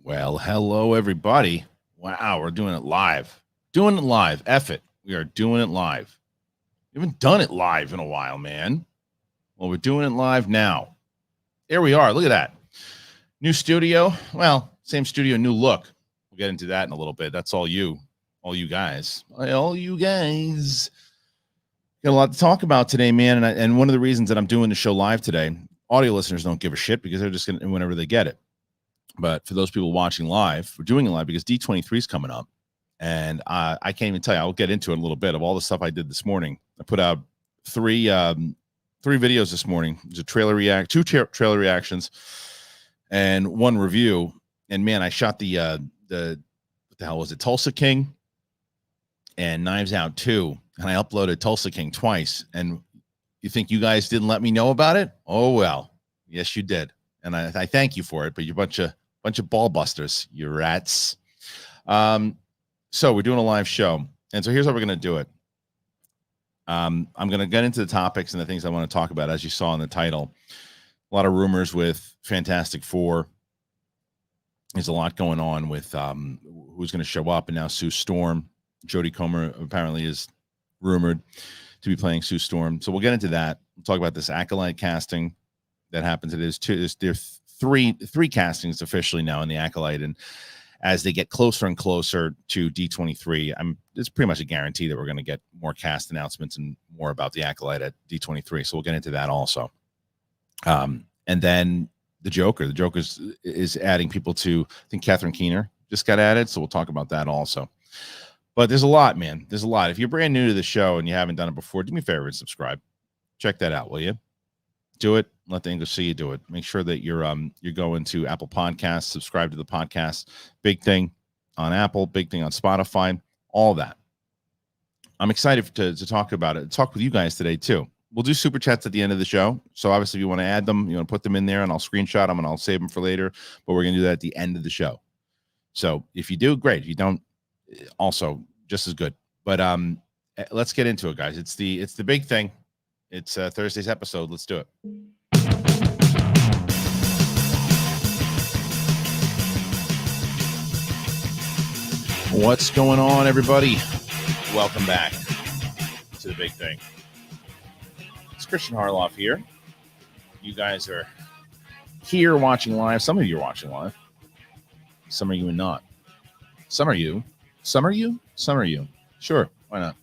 Well, hello, everybody. Wow, we're doing it live. Doing it live. F it. We are doing it live. We haven't done it live in a while, man. Well, we're doing it live now. There we are. Look at that. New studio. Well, same studio, new look. We'll get into that in a little bit. That's all you guys. All you guys. Got a lot to talk about today, man. And one of the reasons that I'm doing the show live today, audio listeners don't give a shit because they're just going to, whenever they get it. But for those people watching live, we're doing it live because D23 is coming up. And I can't even tell you. I'll get into it in a little bit of all the stuff I did this morning. I put out three videos this morning. There's a two trailer reactions, and one review. And man, I shot the what the hell was it? Tulsa King and Knives Out 2. And I uploaded Tulsa King twice. And you think you guys didn't let me know about it? Oh well, yes you did. And I thank you for it. But you're a bunch of ball busters, you rats. So we're doing a live show. And so here's how we're going to do it. I'm going to get into the topics and the things I want to talk about, as you saw in the title. A lot of rumors with Fantastic Four. There's a lot going on with who's going to show up. And now Sue Storm, Jodi Comer apparently is rumored to be playing Sue Storm. So we'll get into that. We'll talk about this Acolyte casting that happens. There's three castings officially now in the Acolyte, and as they get closer and closer to D23, it's pretty much a guarantee that we're going to get more cast announcements and more about the Acolyte at D23. So we'll get into that also. And then the Joker. The Joker is adding people to, I think Catherine Keener just got added, so we'll talk about that also. But there's a lot, man. There's a lot. If you're brand new to the show and you haven't done it before, do me a favor and subscribe. Check that out, will you? Do it. Let the English see you do it. Make sure that you're going to Apple Podcasts, subscribe to the podcast. Big thing on Apple, big thing on Spotify, all that. I'm excited to talk about it. Talk with you guys today too. We'll do super chats at the end of the show. So obviously, if you want to add them, you want to put them in there, and I'll screenshot them and I'll save them for later. But we're going to do that at the end of the show. So if you do, great. If you don't, also just as good. But let's get into it, guys. It's the big thing. It's Thursday's episode. Let's do it. What's going on, everybody? Welcome back to the big thing. It's Kristian Harloff here. You guys are here watching live. Some of you are watching live. Some are you and not. Some are you. Some are you. Some are you. Sure, why not?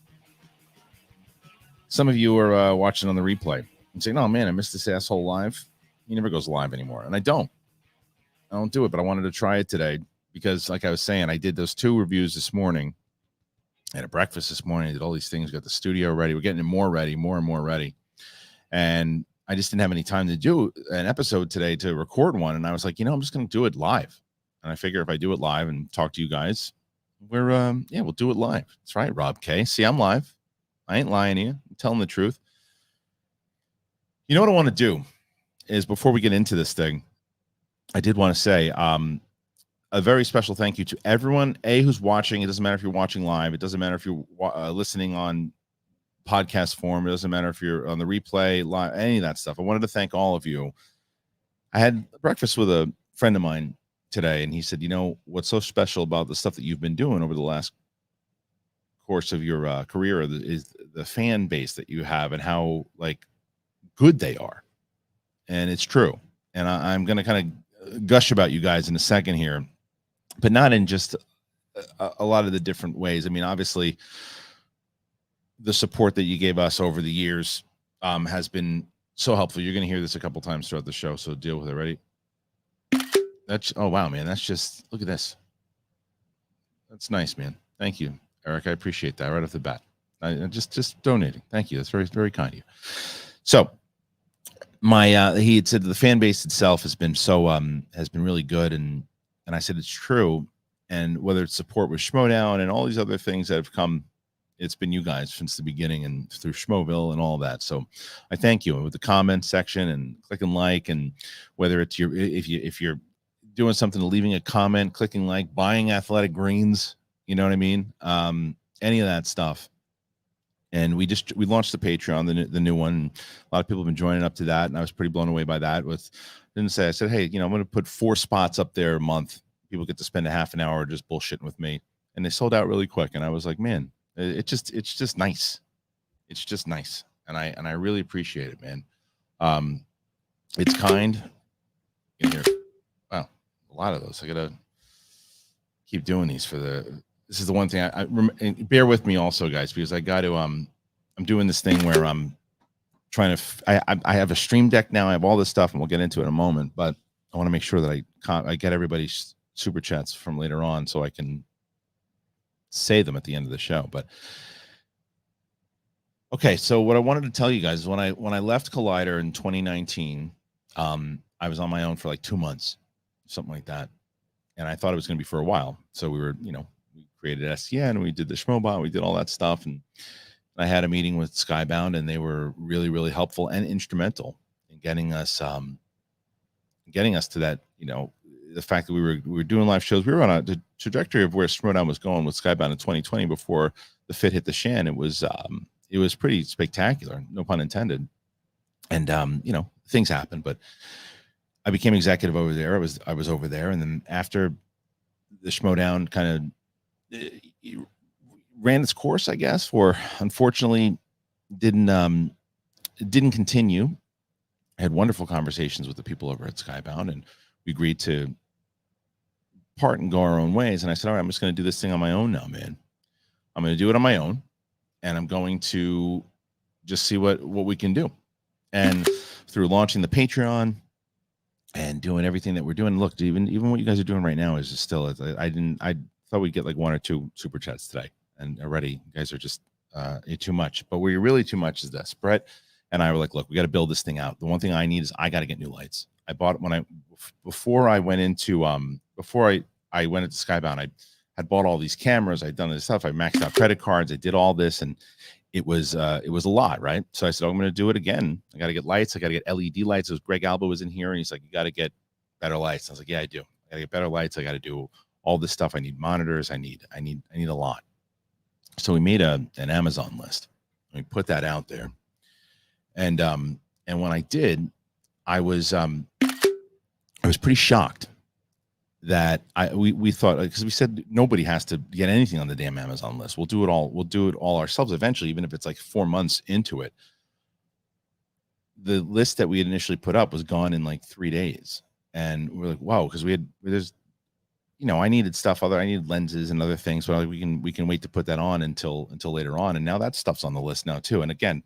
Some of you are watching on the replay and saying, "Oh man, I missed this asshole live." He never goes live anymore, and I don't do it. But I wanted to try it today because, like I was saying, I did those 2 reviews this morning. I had a breakfast this morning. I did all these things. Got the studio ready. We're getting it more and more ready. And I just didn't have any time to do an episode today to record one. And I was like, I'm just going to do it live. And I figure if I do it live and talk to you guys, we'll do it live. That's right, Rob K. See, I'm live. I ain't lying to you. I'm telling the truth. You know what I want to do is, before we get into this thing, I did want to say a very special thank you to everyone, who's watching. It doesn't matter if you're watching live. It doesn't matter if you're listening on podcast form. It doesn't matter if you're on the replay, live, any of that stuff. I wanted to thank all of you. I had breakfast with a friend of mine today, and he said, what's so special about the stuff that you've been doing over the last course of your career is the fan base that you have and how good they are. And it's true. And I'm going to kind of gush about you guys in a second here, but not in just a lot of the different ways. I mean, obviously the support that you gave us over the years has been so helpful. You're going to hear this a couple times throughout the show, so deal with it. Ready? Oh wow, man. That's just, look at this. That's nice, man. Thank you, Eric. I appreciate that right off the bat. Just donating. Thank you. That's very, very kind of you. So he had said the fan base itself has been really good. And I said, it's true. And whether it's support with Schmodown and all these other things that have come, it's been you guys since the beginning and through Schmoville and all that. So I thank you with the comment section and clicking like, and whether it's if you're doing something, leaving a comment, clicking like, buying Athletic Greens, you know what I mean? Any of that stuff. And we launched the Patreon, the new one. A lot of people have been joining up to that, and I was pretty blown away by that. I said, hey, I'm going to put 4 spots up there a month people get to spend a half an hour just bullshitting with me, and they sold out really quick. And I was like, man, it's just nice. It's just nice, and I really appreciate it, man. It's kind. In here, wow, a lot of those. I gotta keep doing these for the. This is the one thing and bear with me also, guys, because I got to I'm doing this thing where I'm trying to I have a stream deck now. I have all this stuff, and we'll get into it in a moment, but I want to make sure that I get everybody's super chats from later on so I can say them at the end of the show. But okay, so what I wanted to tell you guys is when I left Collider in 2019, I was on my own for like 2 months, something like that, and I thought it was going to be for a while. So we were, we created SCN, we did the Schmobot, we did all that stuff, and I had a meeting with Skybound, and they were really, really helpful and instrumental in getting us to that, the fact that we were doing live shows. We were on the trajectory of where Schmodown was going with Skybound in 2020 before the fit hit the shan. It was pretty spectacular, no pun intended. And things happened, but I became executive over there. I was over there, and then after the Schmodown kind of ran its course, I guess, or unfortunately didn't continue. I had wonderful conversations with the people over at Skybound, and we agreed to part and go our own ways. And I said, all right, I'm just going to do this thing on my own now, man. I'm going to do it on my own, and I'm going to just see what we can do. And through launching the Patreon and doing everything that we're doing, look, even what you guys are doing right now is just still, I thought we'd get like 1 or 2 super chats today, and already you guys are just too much. But where you're really too much is this. Brett and I were like, look, we got to build this thing out. The one thing I need is I got to get new lights. I bought before I went into Skybound, I had bought all these cameras. I'd done this stuff. I maxed out credit cards. I did all this, and it was a lot, right? So I said, I'm going to do it again. I got to get lights. I got to get LED lights. Greg Alba was in here, and he's like, you got to get better lights. I was like, yeah, I do. I got to get better lights. I got to do all this stuff. I need monitors. I need a lot. So we made an Amazon list. We put that out there, and when I did, I was pretty shocked that we thought, because we said nobody has to get anything on the damn Amazon list. We'll do it all ourselves eventually, even if it's like 4 months into it. The list that we had initially put up was gone in like 3 days, and we're like, wow, because I needed stuff. I needed lenses and other things, but we can wait to put that on until later on. And now that stuff's on the list now too. And again,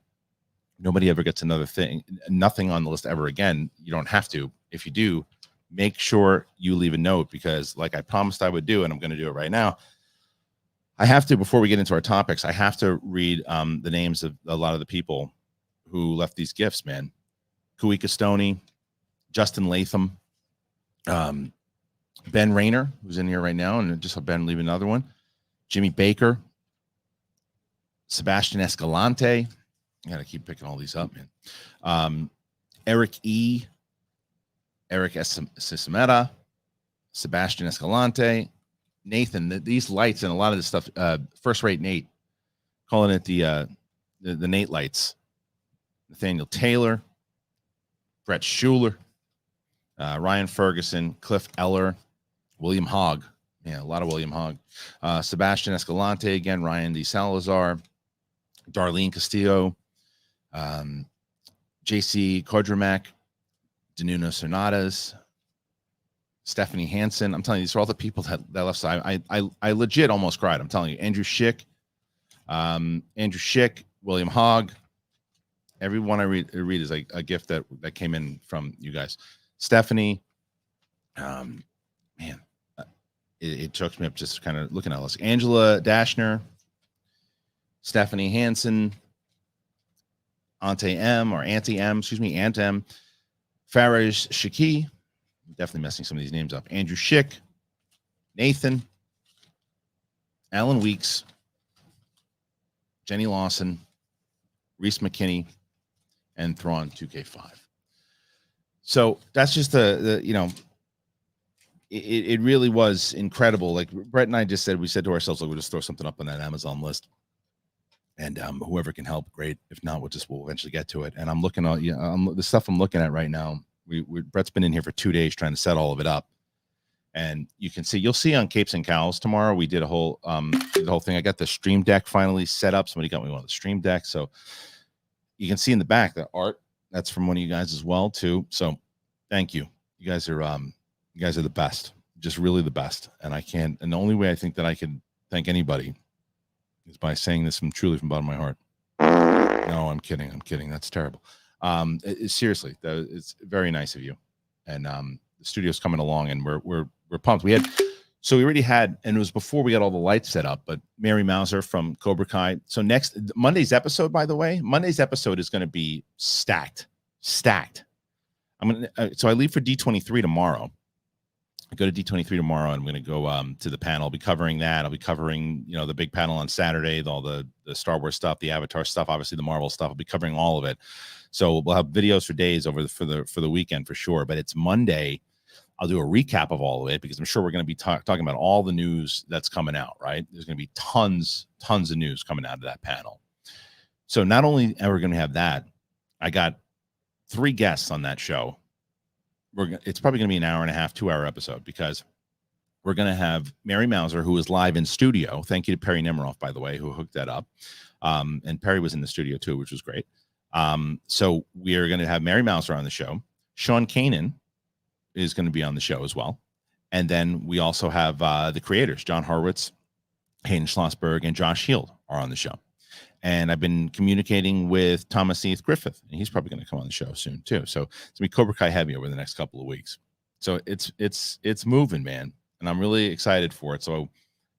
nobody ever gets nothing on the list ever again. You don't have to. If you do, make sure you leave a note, because like I promised I would do, and I'm going to do it right now. I have to, before we get into our topics, I have to read the names of a lot of the people who left these gifts, man. Kuika Stoney, Justin Latham, Ben Rayner, who's in here right now, and just saw Ben leave another one. Jimmy Baker, Sebastian Escalante. I got to keep picking all these up, man. Eric E. Eric Sisameta, Sebastian Escalante, Nathan. These lights and a lot of this stuff. First Rate Nate, calling it the Nate lights. Nathaniel Taylor, Brett Schuler, Ryan Ferguson, Cliff Eller, William Hogg. Yeah, a lot of William Hogg. Sebastian Escalante again. Ryan D. Salazar, Darlene Castillo, J.C. Kodramak, Danuno Sonatas, Stephanie Hansen. I'm telling you, these are all the people that left. So I legit almost cried. I'm telling you, Andrew Schick, William Hogg. Every one I read is like a gift that came in from you guys. Stephanie, man, it chokes me up just kind of looking at this. Angela Dashner, Stephanie Hansen, Auntie M, Faraj Shaki, I'm definitely messing some of these names up. Andrew Schick, Nathan, Alan Weeks, Jenny Lawson, Reese McKinney, and Thrawn 2K5. So that's just it really was incredible. Like Brett and I just said, we said to ourselves, like, we'll just throw something up on that Amazon list. And whoever can help, great. If not, we'll eventually get to it. And I'm looking at the stuff I'm looking at right now. Brett's been in here for 2 days trying to set all of it up, And you'll see on Capes and Cows tomorrow. We did the whole thing. I got the Stream Deck finally set up. Somebody got me one of the Stream Decks, so you can see in the back the art. That's from one of you guys as well too. So thank you. You guys are the best, just really the best. And the only way I think that I can thank anybody is by saying this from truly from the bottom of my heart. No, I'm kidding. That's terrible. Seriously, it's very nice of you. And the studio's coming along, and we're pumped. We already had, and it was before we got all the lights set up, but Mary Mauser from Cobra Kai. So next Monday's episode, by the way, is going to be stacked. So I leave for D23 tomorrow. I go to D23 tomorrow, and I'm going to go to the panel. I'll be covering that. I'll be covering, the big panel on Saturday, all the Star Wars stuff, the Avatar stuff, obviously the Marvel stuff. I'll be covering all of it. So we'll have videos for days for the weekend for sure. But it's Monday. I'll do a recap of all of it because I'm sure we're going to be talking about all the news that's coming out, right? There's going to be tons of news coming out of that panel. So not only are we going to have that, I got 3 guests on that show. It's probably going to be an hour and a half, 2-hour episode because we're going to have Mary Mauser, who is live in studio. Thank you to Perry Nemiroff, by the way, who hooked that up. And Perry was in the studio too, which was great. So we are going to have Mary Mauser on the show. Sean Kanan is going to be on the show as well. And then we also have the creators, John Horowitz, Hayden Schlossberg, and Josh Shield are on the show. And I've been communicating with Thomas Heath Griffith, and he's probably going to come on the show soon too. So it's going to be Cobra Kai heavy over the next couple of weeks. So it's moving, man. And I'm really excited for it. So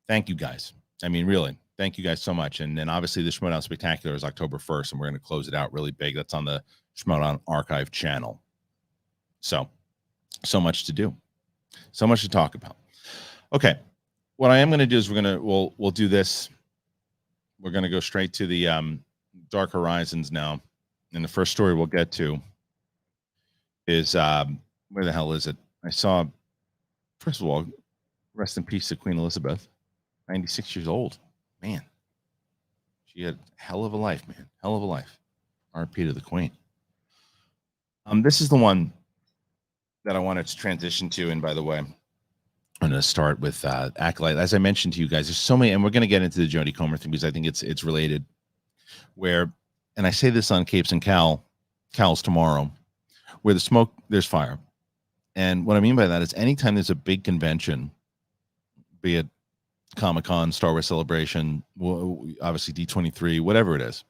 thank you guys. I mean, really, thank you guys so much. And then obviously the Schmodown Spectacular is October 1st, and we're going to close it out really big. That's on the Schmodown Archive channel. So much to do, so much to talk about. Okay, what I am going to do is we'll do this. We're going to go straight to the Dark Horizons now, and the first story we'll get to is where the hell is it? I saw, first of all, rest in peace to Queen Elizabeth, 96 years old. Man, she had a hell of a life, man, hell of a life. R.I.P. to the Queen. This is the one that I wanted to transition to. And by the way, I'm going to start with Acolyte. As I mentioned to you guys, there's so many, and we're going to get into the Jodi Comer thing because I think it's related. Where, and I say this on Capes and Cows tomorrow, where the smoke, there's fire. And what I mean by that is anytime there's a big convention, be it Comic-Con, Star Wars Celebration, obviously D23, whatever it is,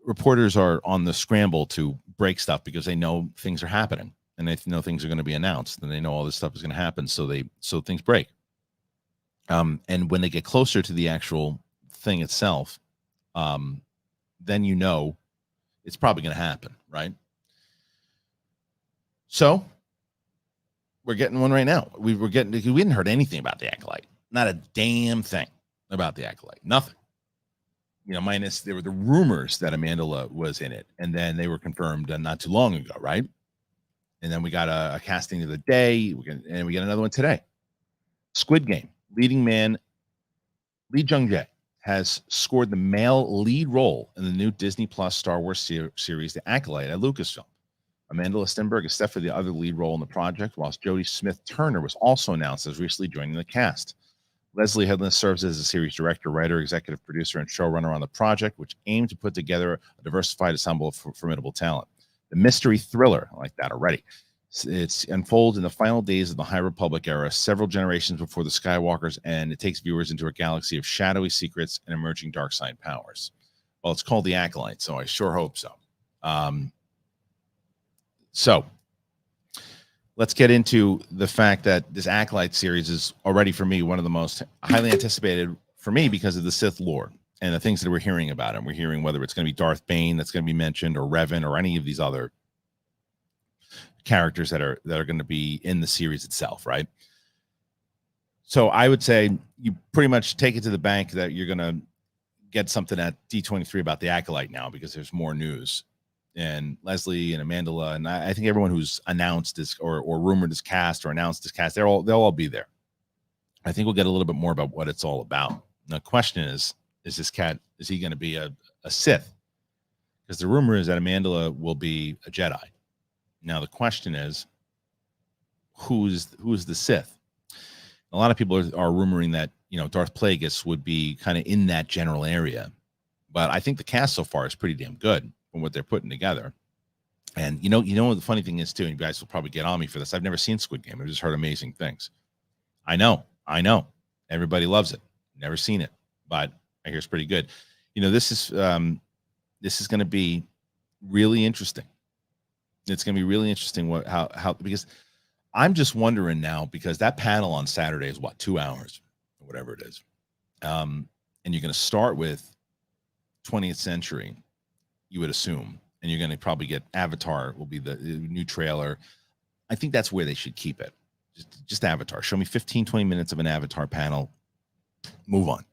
reporters are on the scramble to break stuff because they know things are happening. And they know things are going to be announced, and they know all this stuff is going to happen, so things break. And when they get closer to the actual thing itself, then it's probably going to happen, right? So we're getting one right now. We hadn't heard anything about the Acolyte, not a damn thing about the Acolyte, nothing. Minus there were the rumors that Amandla was in it, and then they were confirmed not too long ago, right? And then we got a casting of the day, and we got another one today. Squid Game leading man Lee Jung-jae has scored the male lead role in the new Disney Plus Star Wars series, The Acolyte, at Lucasfilm. Amandla Stenberg is set for the other lead role in the project, whilst Jodie Smith-Turner was also announced as recently joining the cast. Leslie Headland serves as the series director, writer, executive producer, and showrunner on the project, which aimed to put together a diversified ensemble of formidable talent. The mystery thriller, I like that already. It's unfolds in the final days of the High Republic era, several generations before the Skywalkers, and it takes viewers into a galaxy of shadowy secrets and emerging dark side powers. Well, it's called The Acolyte, so I sure hope so. So let's get into the fact that this Acolyte series is already, for me, one of the most highly anticipated for me because of the Sith lore and the things that we're hearing about it. We're hearing whether it's going to be Darth Bane that's going to be mentioned, or Revan, or any of these other characters that are going to be in the series itself, right? So I would say you pretty much take it to the bank that you're going to get something at D23 about the Acolyte now, because there's more news. And Leslie and Amandla, and I think everyone who's announced this or rumored this cast or announced this cast, they'll all be there. I think we'll get a little bit more about what it's all about. Now, the question is this cat, is he going to be a Sith? Because the rumor is that Amandla will be a Jedi. Now the question is, who's the Sith? A lot of people are rumoring that, Darth Plagueis would be kind of in that general area. But I think the cast so far is pretty damn good from what they're putting together. And you know what the funny thing is too, and you guys will probably get on me for this. I've never seen Squid Game. I've just heard amazing things. I know. Everybody loves it. Never seen it, but I hear it's pretty good. This is going to be really interesting. It's going to be really interesting how because I'm just wondering now, because that panel on Saturday is 2 hours or whatever it is. And you're going to start with 20th century, you would assume, and you're going to probably get Avatar will be the new trailer. I think that's where they should keep it. Just Avatar. Show me 15, 20 minutes of an Avatar panel. Move on.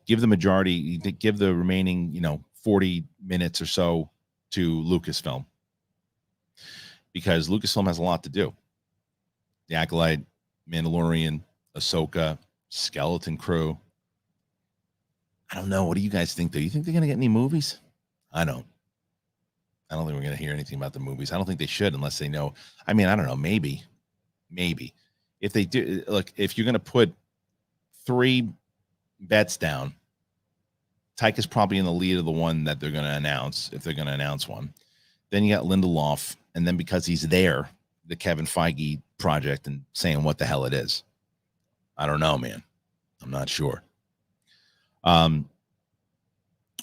Give the remaining, 40 minutes or so to Lucasfilm, because Lucasfilm has a lot to do. The Acolyte, Mandalorian, Ahsoka, Skeleton Crew. I don't know. What do you guys think, though? You think they're going to get any movies? I don't think we're going to hear anything about the movies. I don't think they should, unless they know. I mean, I don't know. Maybe. If they do, look, if you're going to put 3 bets down, Taika's probably in the lead of the one that they're going to announce, if they're going to announce one. Then you got Lindelof, and then because he's there, the Kevin Feige project, and saying what the hell it is. I don't know, man. I'm not sure. All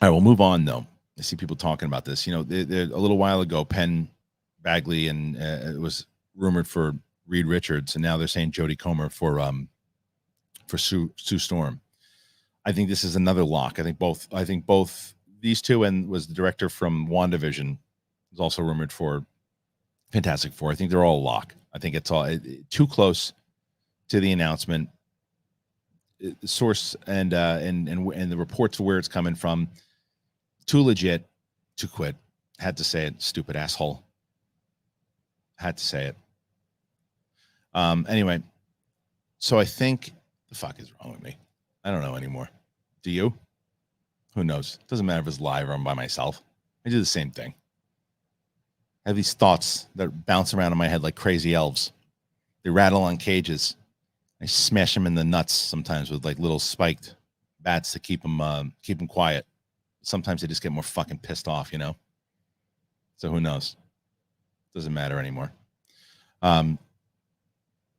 right, we'll move on, though. I see people talking about this. A little while ago, Penn Bagley and it was rumored for Reed Richards, and now they're saying Jodi Comer for Sue Storm. I think this is another lock. I think both these two, and was the director from WandaVision, is also rumored for Fantastic Four. I think they're all a lock. I think it's all too close to the announcement. Source and the reports of where it's coming from, too legit to quit. Had to say it, stupid asshole. Had to say it. Anyway, so I think the fuck is wrong with me. I don't know anymore. Do you? Who knows? Doesn't matter if it's live or I'm by myself. I do the same thing. I have these thoughts that bounce around in my head like crazy elves. They rattle on cages. I smash them in the nuts sometimes with like little spiked bats to keep them quiet. Sometimes they just get more fucking pissed off, So who knows? Doesn't matter anymore. So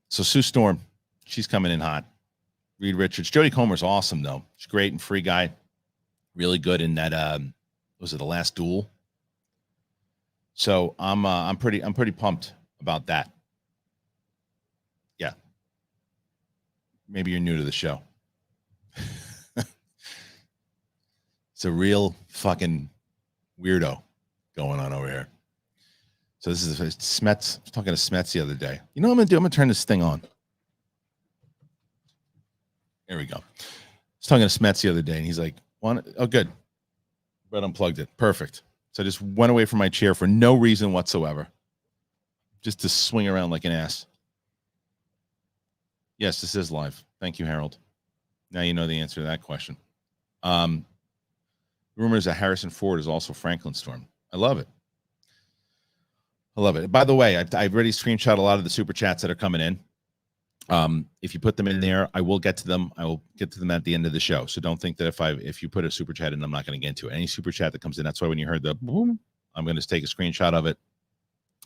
Sue Storm, she's coming in hot. Reed Richards, Jodi Comer's awesome though. She's great and Free Guy, really good in that. Was it The Last Duel? So I'm pretty pumped about that. Yeah. Maybe you're new to the show. It's a real fucking weirdo going on over here. So this is Smets. I was talking to Smets the other day. You know what I'm gonna do? I'm gonna turn this thing on. There we go. I was talking to Smets the other day, and he's like, "Oh, good." But unplugged it. Perfect. So I just went away from my chair for no reason whatsoever, just to swing around like an ass. Yes, this is live. Thank you, Harold. Now you know the answer to that question. Rumors that Harrison Ford is also Franklin Storm. I love it. By the way, I've already screenshot a lot of the super chats that are coming in. If you put them in there, I will get to them. I will get to them at the end of the show. So don't think that if you put a super chat in, I'm not going to get into it. Any super chat that comes in, that's why when you heard the boom, I'm going to take a screenshot of it,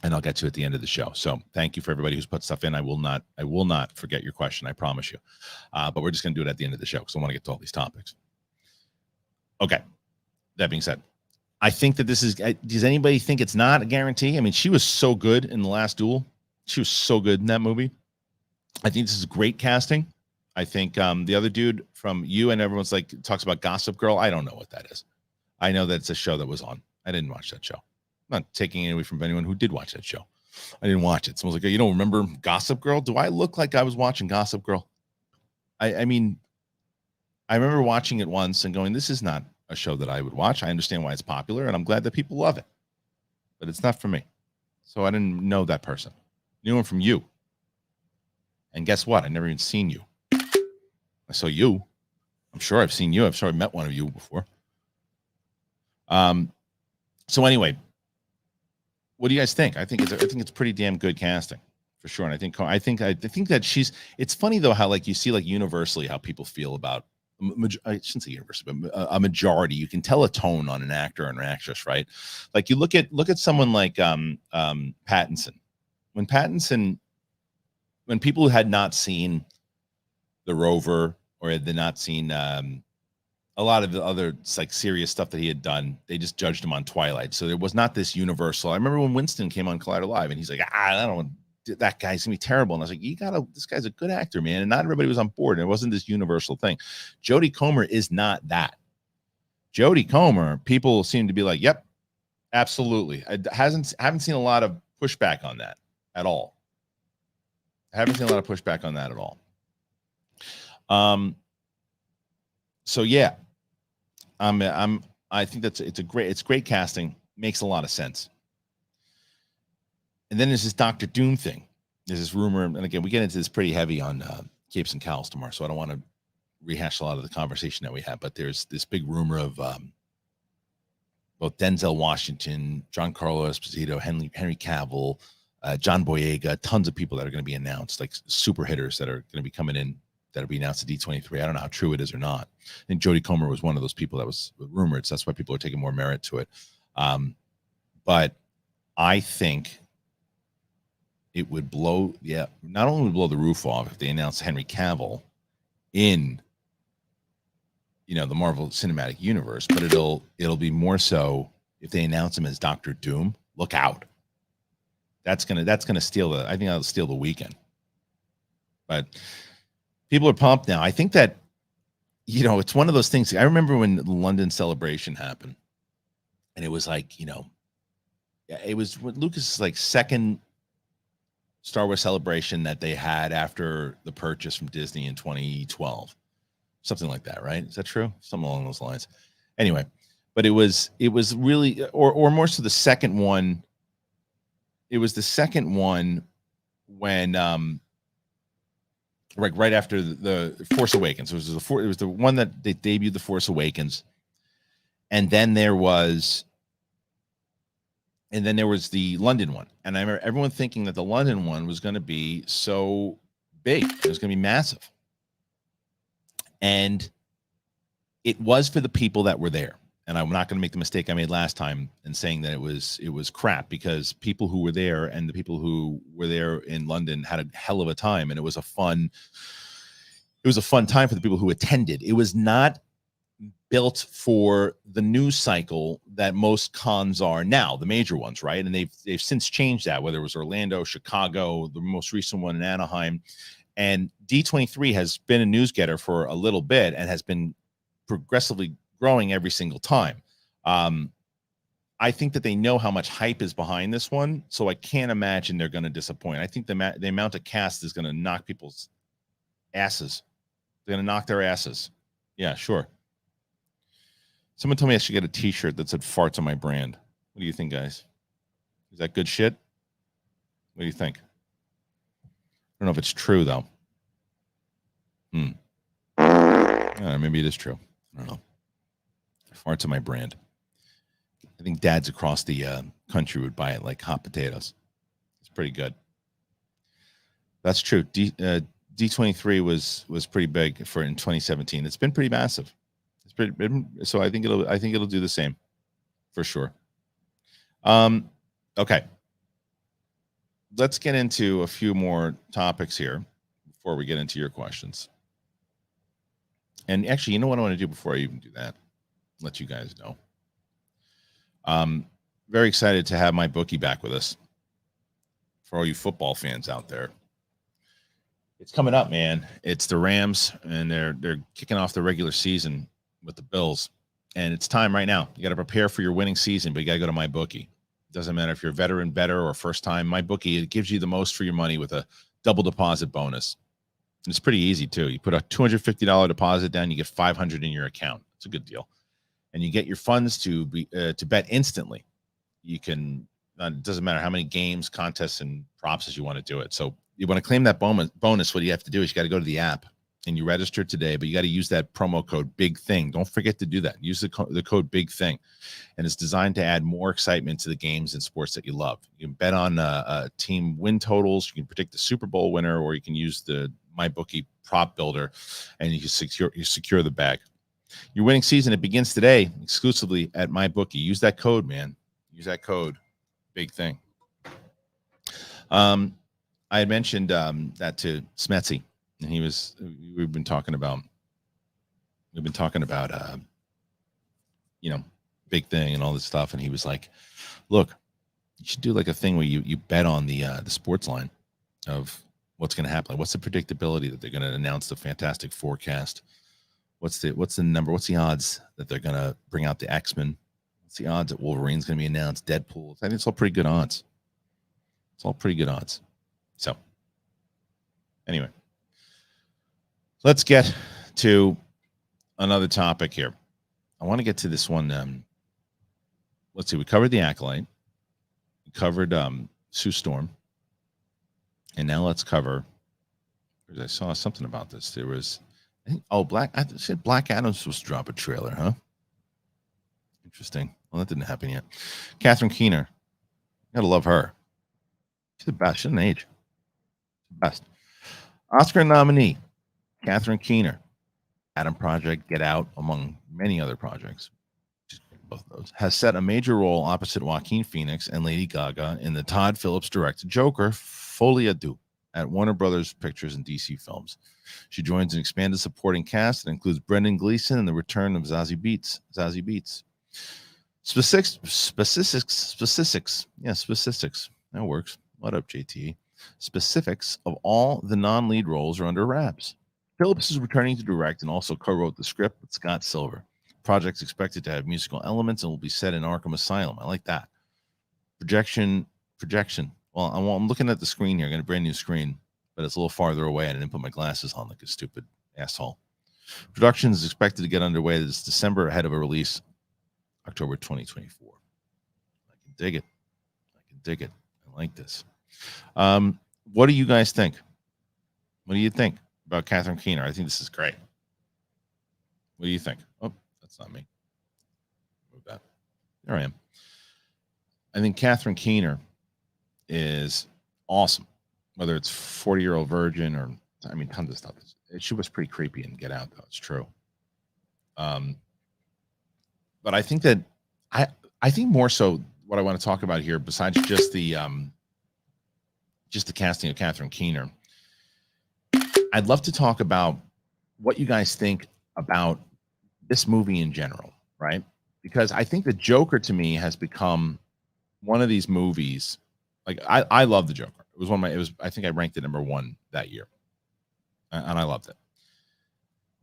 and I'll get to it at the end of the show. So thank you for everybody who's put stuff in. I will not forget your question. I promise you. But we're just going to do it at the end of the show because I want to get to all these topics. Okay. That being said, I think that this is. Does anybody think it's not a guarantee? I mean, she was so good in The Last Duel. She was so good in that movie. I think this is great casting. I think the other dude from You and everyone's like talks about Gossip Girl. I don't know what that is. I know that it's a show that was on. I didn't watch that show. I'm not taking it away from anyone who did watch that show. I didn't watch it. Someone's like, you don't remember Gossip Girl? Do I look like I was watching Gossip Girl? I mean, I remember watching it once and going, this is not a show that I would watch. I understand why it's popular, and I'm glad that people love it. But it's not for me. So I didn't know that person. I knew him from You. And guess what? I never even seen You. I saw You. I'm sure I've seen You. I'm sure I've met one of you before. So anyway, what do you guys think? I think it's pretty damn good casting. for sure. And I think that she's. It's funny though how like you see like universally how people feel about. I shouldn't say universally, but a majority. You can tell a tone on an actor or an actress, right? Like you look at someone like Pattinson. When people who had not seen The Rover or had not seen a lot of the other like serious stuff that he had done, they just judged him on Twilight. So there was not this universal. I remember when Winston came on Collider Live and he's like, I don't want that guy's gonna be terrible. And I was like, this guy's a good actor, man. And not everybody was on board. And it wasn't this universal thing. Jodi Comer is not that. Jodi Comer, people seem to be like, yep, absolutely. I haven't seen a lot of pushback on that at all. I haven't seen a lot of pushback on that at all. So yeah, I think it's great casting, makes a lot of sense. And then there's this Doctor Doom thing. There's this rumor, and again, we get into this pretty heavy on Capes and Cowls tomorrow, so I don't want to rehash a lot of the conversation that we had. But there's this big rumor of both Denzel Washington, Giancarlo Esposito, Henry Cavill, John Boyega, tons of people that are going to be announced, like super hitters that are going to be coming in that'll be announced at D23. I don't know how true it is or not. I think Jodi Comer was one of those people that was rumored, so that's why people are taking more merit to it. But I think it would blow, not only would blow the roof off if they announced Henry Cavill in, the Marvel Cinematic Universe, but it'll be more so if they announce him as Doctor Doom. Look out. That's gonna steal I think that'll steal the weekend. But people are pumped now. I think that, it's one of those things. I remember when the London celebration happened, and it was like, it was Lucas's like second Star Wars celebration that they had after the purchase from Disney in 2012, something like that, right? Is that true? Something along those lines. Anyway, but it was really, or more so the second one. It was the second one when, right after the Force Awakens. It was the one that they debuted the Force Awakens, and then there was the London one. And I remember everyone thinking that the London one was going to be so big, it was going to be massive, and it was for the people that were there. And I'm not going to make the mistake I made last time in saying that it was crap, because people who were there and the people who were there in London had a hell of a time, and it was a fun time for the people who attended. It was not built for the news cycle that most cons are now, the major ones, right? And they've since changed that, whether it was Orlando, Chicago, the most recent one in Anaheim. And D23 has been a news getter for a little bit and has been progressively growing every single time. I think that they know how much hype is behind this one, so I can't imagine they're going to disappoint. I think the amount of cast is going to knock people's asses. They're going to knock their asses. Yeah, sure. Someone told me I should get a T-shirt that said "farts on my brand." What do you think, guys? Is that good shit? What do you think? I don't know if it's true though. Maybe it is true. I don't know. Farts on my brand. I think dads across the country would buy it like hot potatoes. It's pretty good. That's true. D23 was pretty big in 2017. It's been pretty massive. It's pretty. So I think it'll do the same, for sure. Okay. Let's get into a few more topics here before we get into your questions. And actually, you know what I want to do before I even do that? Let you guys know. Very excited to have my bookie back with us. For all you football fans out there, it's coming up, man. It's the Rams, and they're kicking off the regular season with the Bills, and it's time right now. You got to prepare for your winning season, but you got to go to my bookie. Doesn't matter if you're a veteran better or first time. My bookie, it gives you the most for your money with a double deposit bonus. And it's pretty easy too. You put a $250 deposit down, you get $500 in your account. It's a good deal. And you get your funds to bet instantly. You can, it doesn't matter how many games, contests, and props as you want to do it. So you want to claim that bonus, what you have to do is you got to go to the app. and you register today, but you got to use that promo code Big Thing. Don't forget to do that. Use the code Big Thing, and it's designed to add more excitement to the games and sports that you love. You can bet on team win totals. You can predict the Super Bowl winner, or you can use the MyBookie prop builder, and you secure the bag. Your winning season, it begins today exclusively at MyBookie. Use that code, man. Use that code Big Thing. I had mentioned that to Smetsy, and we've been talking about Big Thing and all this stuff, and he was like, look, you should do like a thing where you bet on the sports line of what's going to happen. Like, what's the predictability that they're going to announce the Fantastic Forecast? What's the number? What's the odds that they're going to bring out the X-Men? What's the odds that Wolverine's going to be announced? Deadpool. I think it's all pretty good odds. It's all pretty good odds. So anyway, let's get to another topic here. I want to get to this one. Let's see. We covered the Acolyte. We covered Sue Storm. And now let's cover, because I saw something about this. There was, I think, I said Black Adam was supposed to drop a trailer, huh? Interesting. Well, that didn't happen yet. Catherine Keener. Gotta love her. She's the best. She doesn't age. Best. Oscar nominee, Catherine Keener. Adam Project, Get Out, among many other projects. Both of those. Has set a major role opposite Joaquin Phoenix and Lady Gaga in the Todd Phillips directed Joker, Folie à Deux, at Warner Brothers Pictures and DC Films. She joins an expanded supporting cast that includes Brendan Gleeson and the return of Zazie Beetz. Specifics. Yeah, specifics. That works. What up, JT? Specifics of all the non-lead roles are under wraps. Phillips is returning to direct and also co-wrote the script with Scott Silver. Project's expected to have musical elements and will be set in Arkham Asylum. I like that. Projection. Well, I'm looking at the screen here. I got a brand new screen, but it's a little farther away. I didn't put my glasses on like a stupid asshole. Production is expected to get underway this December ahead of a release October 2024. I can dig it. I like this. What do you guys think? What do you think about Catherine Keener? I think this is great. What do you think? Oh, that's not me. Move that. There I am. I think Catherine Keener is awesome. Whether it's 40-Year-Old Virgin or, I mean, tons of stuff. She was pretty creepy in Get Out, though. It's true. But I think that I think more so what I want to talk about here, besides just the casting of Catherine Keener, I'd love to talk about what you guys think about this movie in general, right? Because I think the Joker to me has become one of these movies. Like I love the Joker. I think I ranked it number 1 that year, and I loved it.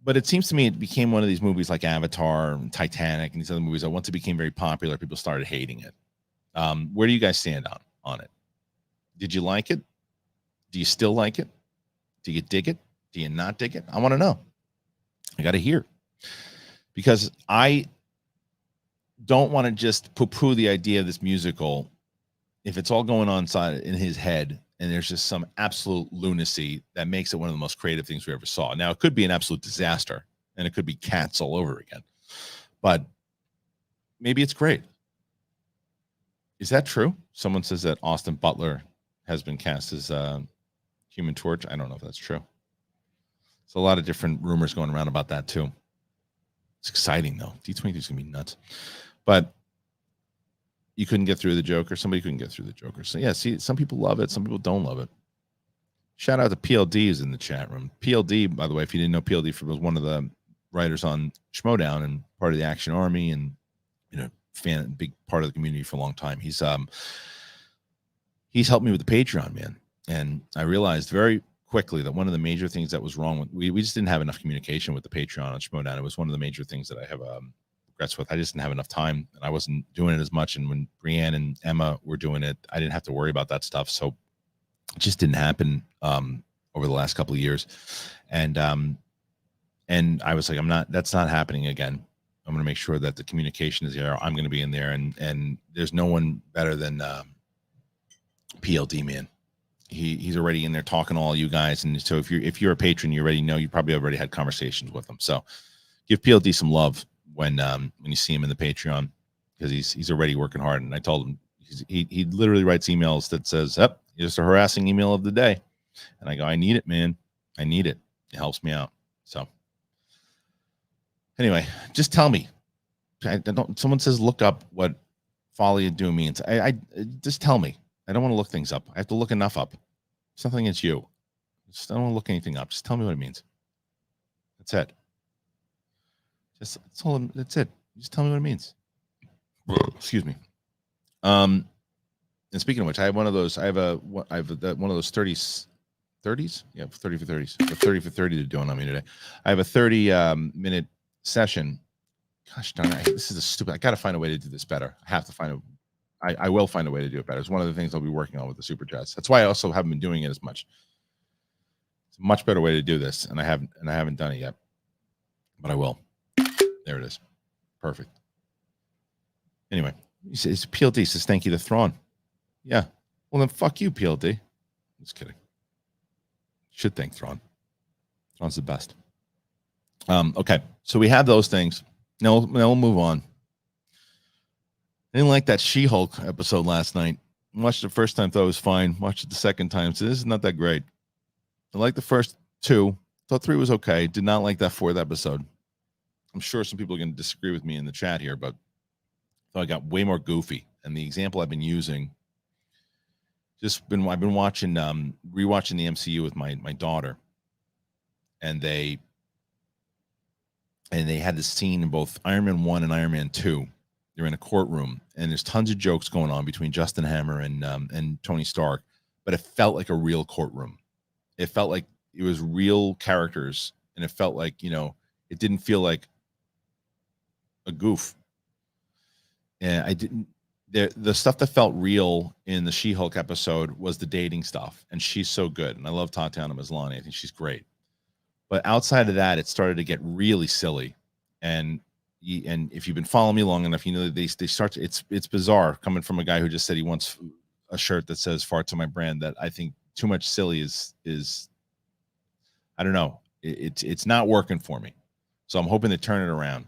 But it seems to me it became one of these movies like Avatar and Titanic and these other movies that once it became very popular, people started hating it. Where do you guys stand on it? Did you like it? Do you still like it? Do you dig it? Do you not dig it? I want to know. I got to hear. Because I don't want to just poo-poo the idea of this musical if it's all going on in his head and there's just some absolute lunacy that makes it one of the most creative things we ever saw. Now, it could be an absolute disaster, and it could be Cats all over again. But maybe it's great. Is that true? Someone says that Austin Butler has been cast as Human Torch. I don't know if that's true. There's a lot of different rumors going around about that, too. It's exciting, though. D23 is going to be nuts. But you couldn't get through the Joker. Somebody couldn't get through the Joker. So, yeah, see, some people love it. Some people don't love it. Shout out to PLD is in the chat room. PLD, by the way, if you didn't know, PLD was one of the writers on Schmodown and part of the Action Army and, big part of the community for a long time. He's helped me with the Patreon, man. And I realized very quickly that one of the major things that was wrong with we just didn't have enough communication with the Patreon on Schmodown. It was one of the major things that I have regrets with. I just didn't have enough time and I wasn't doing it as much. And when Brianne and Emma were doing it, I didn't have to worry about that stuff. So it just didn't happen over the last couple of years. And I was like, that's not happening again. I'm going to make sure that the communication is there. I'm going to be in there. And there's no one better than PLD, man. he's already in there talking to all you guys. And so if you're a patron, you already know, you probably already had conversations with him. So give PLD some love when you see him in the Patreon, because he's already working hard. And I told him he literally writes emails that says, "Yep, here's a harassing email of the day," and I go, "I need it, man. I need it. It helps me out." So anyway, just tell me. Someone says look up what folly of doom means. I just tell me. I don't want to look things up. I have to look enough up. Something against you. Just don't want to look anything up. Just tell me what it means. That's it. That's it. Just tell me what it means. Excuse me. And speaking of which, I have one of those. I have one of those 30s. Yeah, 30 for 30s. 30 for 30 to doing on me today. I have a 30-minute session. Gosh darn it! This is I got to find a way to do this better. I have to find I will find a way to do it better. It's one of the things I'll be working on with the super chats. That's why I also haven't been doing it as much. It's a much better way to do this, and I haven't done it yet, but I will. There it is. Perfect. Anyway, it's PLD says thank you to Thrawn. Yeah. Well then, fuck you, PLD. Just kidding. Should thank Thrawn. Thrawn's the best. Okay, so we have those things. Now we'll move on. I didn't like that She-Hulk episode last night. I watched it the first time, thought it was fine. Watched it the second time, so this is not that great. I liked the first two. Thought 3 was okay. Did not like that 4th episode. I'm sure some people are going to disagree with me in the chat here, but I thought I got way more goofy. And the example I've been using, I've been watching, rewatching the MCU with my daughter, and they had this scene in both Iron Man 1 and Iron Man 2. They're in a courtroom, and there's tons of jokes going on between Justin Hammer and Tony Stark, but it felt like a real courtroom. It felt like it was real characters, and it felt like, it didn't feel like a goof. And I didn't. The stuff that felt real in the She-Hulk episode was the dating stuff, and she's so good, and I love Tatiana Maslany. I think she's great. But outside of that, it started to get really silly, and if you've been following me long enough, they start. It's bizarre coming from a guy who just said he wants a shirt that says "Fart to my brand." That I think too much silly is I don't know. It's not working for me, so I'm hoping to turn it around.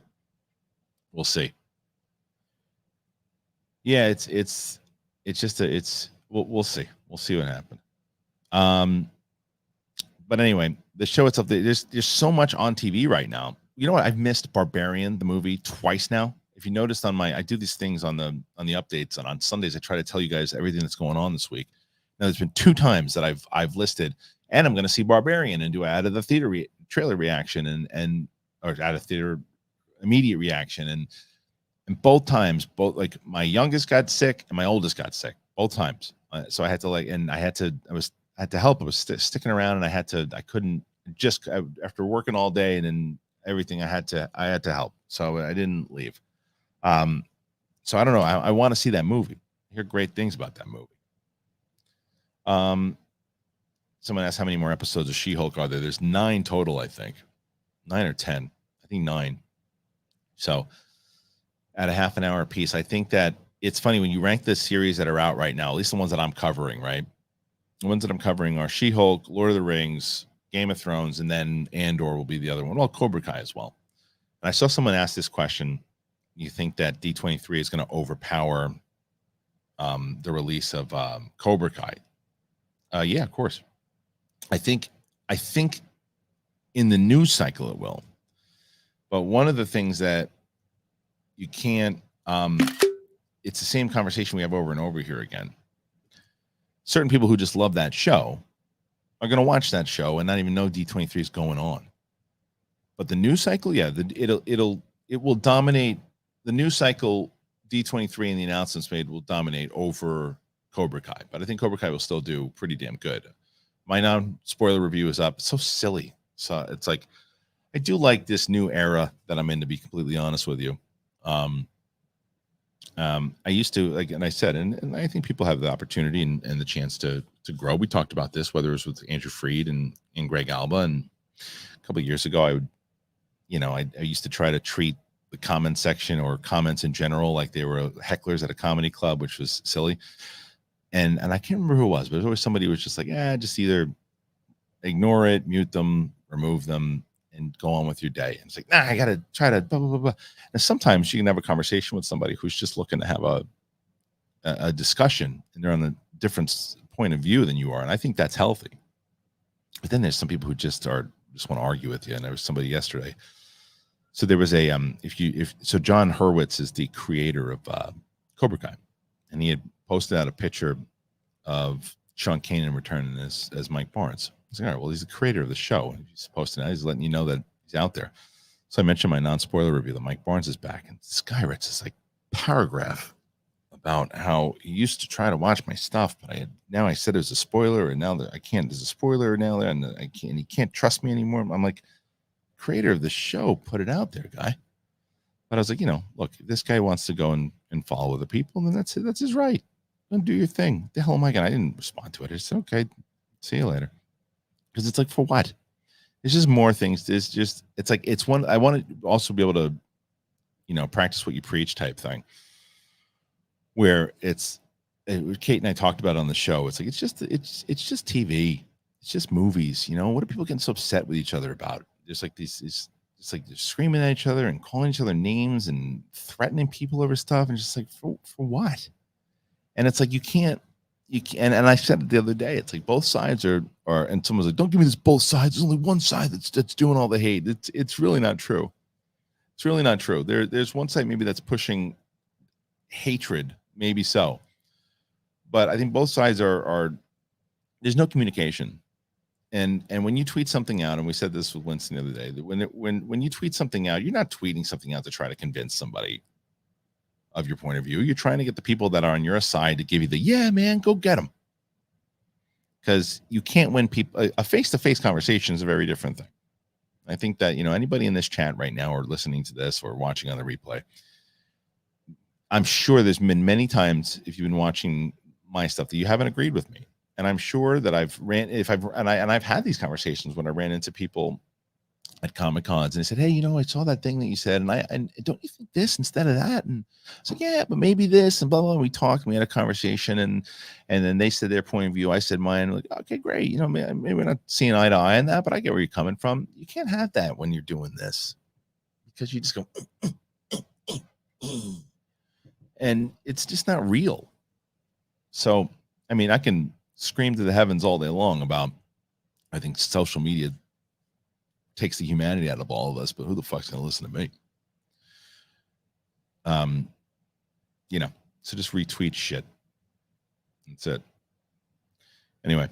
We'll see. Yeah, we'll see. We'll see what happens. But anyway, the show itself, there's so much on TV right now. You know what? I've missed Barbarian, the movie, twice now. If you noticed I do these things on the updates, and on Sundays I try to tell you guys everything that's going on this week. Now there's been 2 times that I've listed, and I'm going to see Barbarian and do out of the theater trailer reaction or out of theater immediate reaction, and both times, like my youngest got sick and my oldest got sick both times. So I had to I had to help. I was sticking around, and I couldn't after working all day and then everything, I had to help. So I didn't leave. So I don't know. I want to see that movie. I hear great things about that movie. Someone asked how many more episodes of She-Hulk are there? There's 9 total, I think. 9 or 10. I think 9. So at a half an hour a piece. I think that it's funny when you rank the series that are out right now, at least the ones that I'm covering, right? The ones that I'm covering are She-Hulk, Lord of the Rings, Game of Thrones, and then Andor will be the other one. Well, Cobra Kai as well. And I saw someone ask this question. You think that D23 is going to overpower the release of Cobra Kai? Yeah, of course. I think in the news cycle it will. But one of the things that you can't, it's the same conversation we have over and over here again. Certain people who just love that show are going to watch that show and not even know D23 is going on. But the news cycle, yeah, it will dominate the news cycle. D23 and the announcements made will dominate over Cobra Kai, but I think Cobra Kai will still do pretty damn good. My non-spoiler review is up. It's so silly. So it's like, I do like this new era that I'm in, to be completely honest with you. I used to, and I said, and I think people have the opportunity and the chance to grow. We talked about this, whether it was with Andrew Freed and Greg Alba. And a couple of years ago, I used to try to treat the comment section or comments in general like they were hecklers at a comedy club, which was silly. And I can't remember who it was, but it was always somebody who was just like, just either ignore it, mute them, remove them, and go on with your day. And it's like, I got to try to blah, blah, blah, blah. And sometimes you can have a conversation with somebody who's just looking to have a discussion, and they're on a different point of view than you are. And I think that's healthy. But then there's some people who just want to argue with you. And there was somebody yesterday. So there was a, so John Hurwitz is the creator of Cobra Kai, and he had posted out a picture of Sean Kanan returning as Mike Barnes. I was like, all right, well, he's the creator of the show. And he's posting out, he's letting you know that he's out there. So I mentioned my non-spoiler review that Mike Barnes is back, and this guy writes this like paragraph about how he used to try to watch my stuff, but I said it was a spoiler, and now that I can't, there's a spoiler now there, and I can't, he can't trust me anymore. I'm like, creator of the show, put it out there, guy. But I was like, look, if this guy wants to go and follow other people, then that's it. That's his right. Don't do your thing. The hell am I gonna? I didn't respond to it. I said, okay, see you later. Because it's like, for what? There's just more things. It's like, it's one. I want to also be able to, practice what you preach type thing. Where Kate and I talked about it on the show. It's like, it's just TV. It's just movies. What are people getting so upset with each other about? There's like it's like they're screaming at each other and calling each other names and threatening people over stuff, and just like, for what? And it's like, you can't, and I said it the other day, it's like both sides are, and someone's like, don't give me this both sides. There's only one side that's doing all the hate. It's really not true. It's really not true. There's one side maybe that's pushing hatred, maybe so. But I think both sides are there's no communication. And when you tweet something out, and we said this with Winston the other day, that when you tweet something out, you're not tweeting something out to try to convince somebody of your point of view. You're trying to get the people that are on your side to give you the, yeah, man, go get them. Because you can't win people. A face-to-face conversation is a very different thing. I think that, anybody in this chat right now, or listening to this, or watching on the replay, I'm sure there's been many times, if you've been watching my stuff, that you haven't agreed with me. And I'm sure that I've had these conversations when I ran into people at Comic-Cons, and they said, hey, I saw that thing that you said, and don't you think this instead of that? And it's like, yeah, but maybe this, and blah, blah, blah. We talked, and we had a conversation, and then they said their point of view, I said mine. Like, okay, great. Maybe we're not seeing eye to eye on that, but I get where you're coming from. You can't have that when you're doing this, because you just go, and it's just not real. So, I can scream to the heavens all day long about, I think social media takes the humanity out of all of us, but who the fuck's gonna listen to me? So just retweet shit. That's it. Anyway,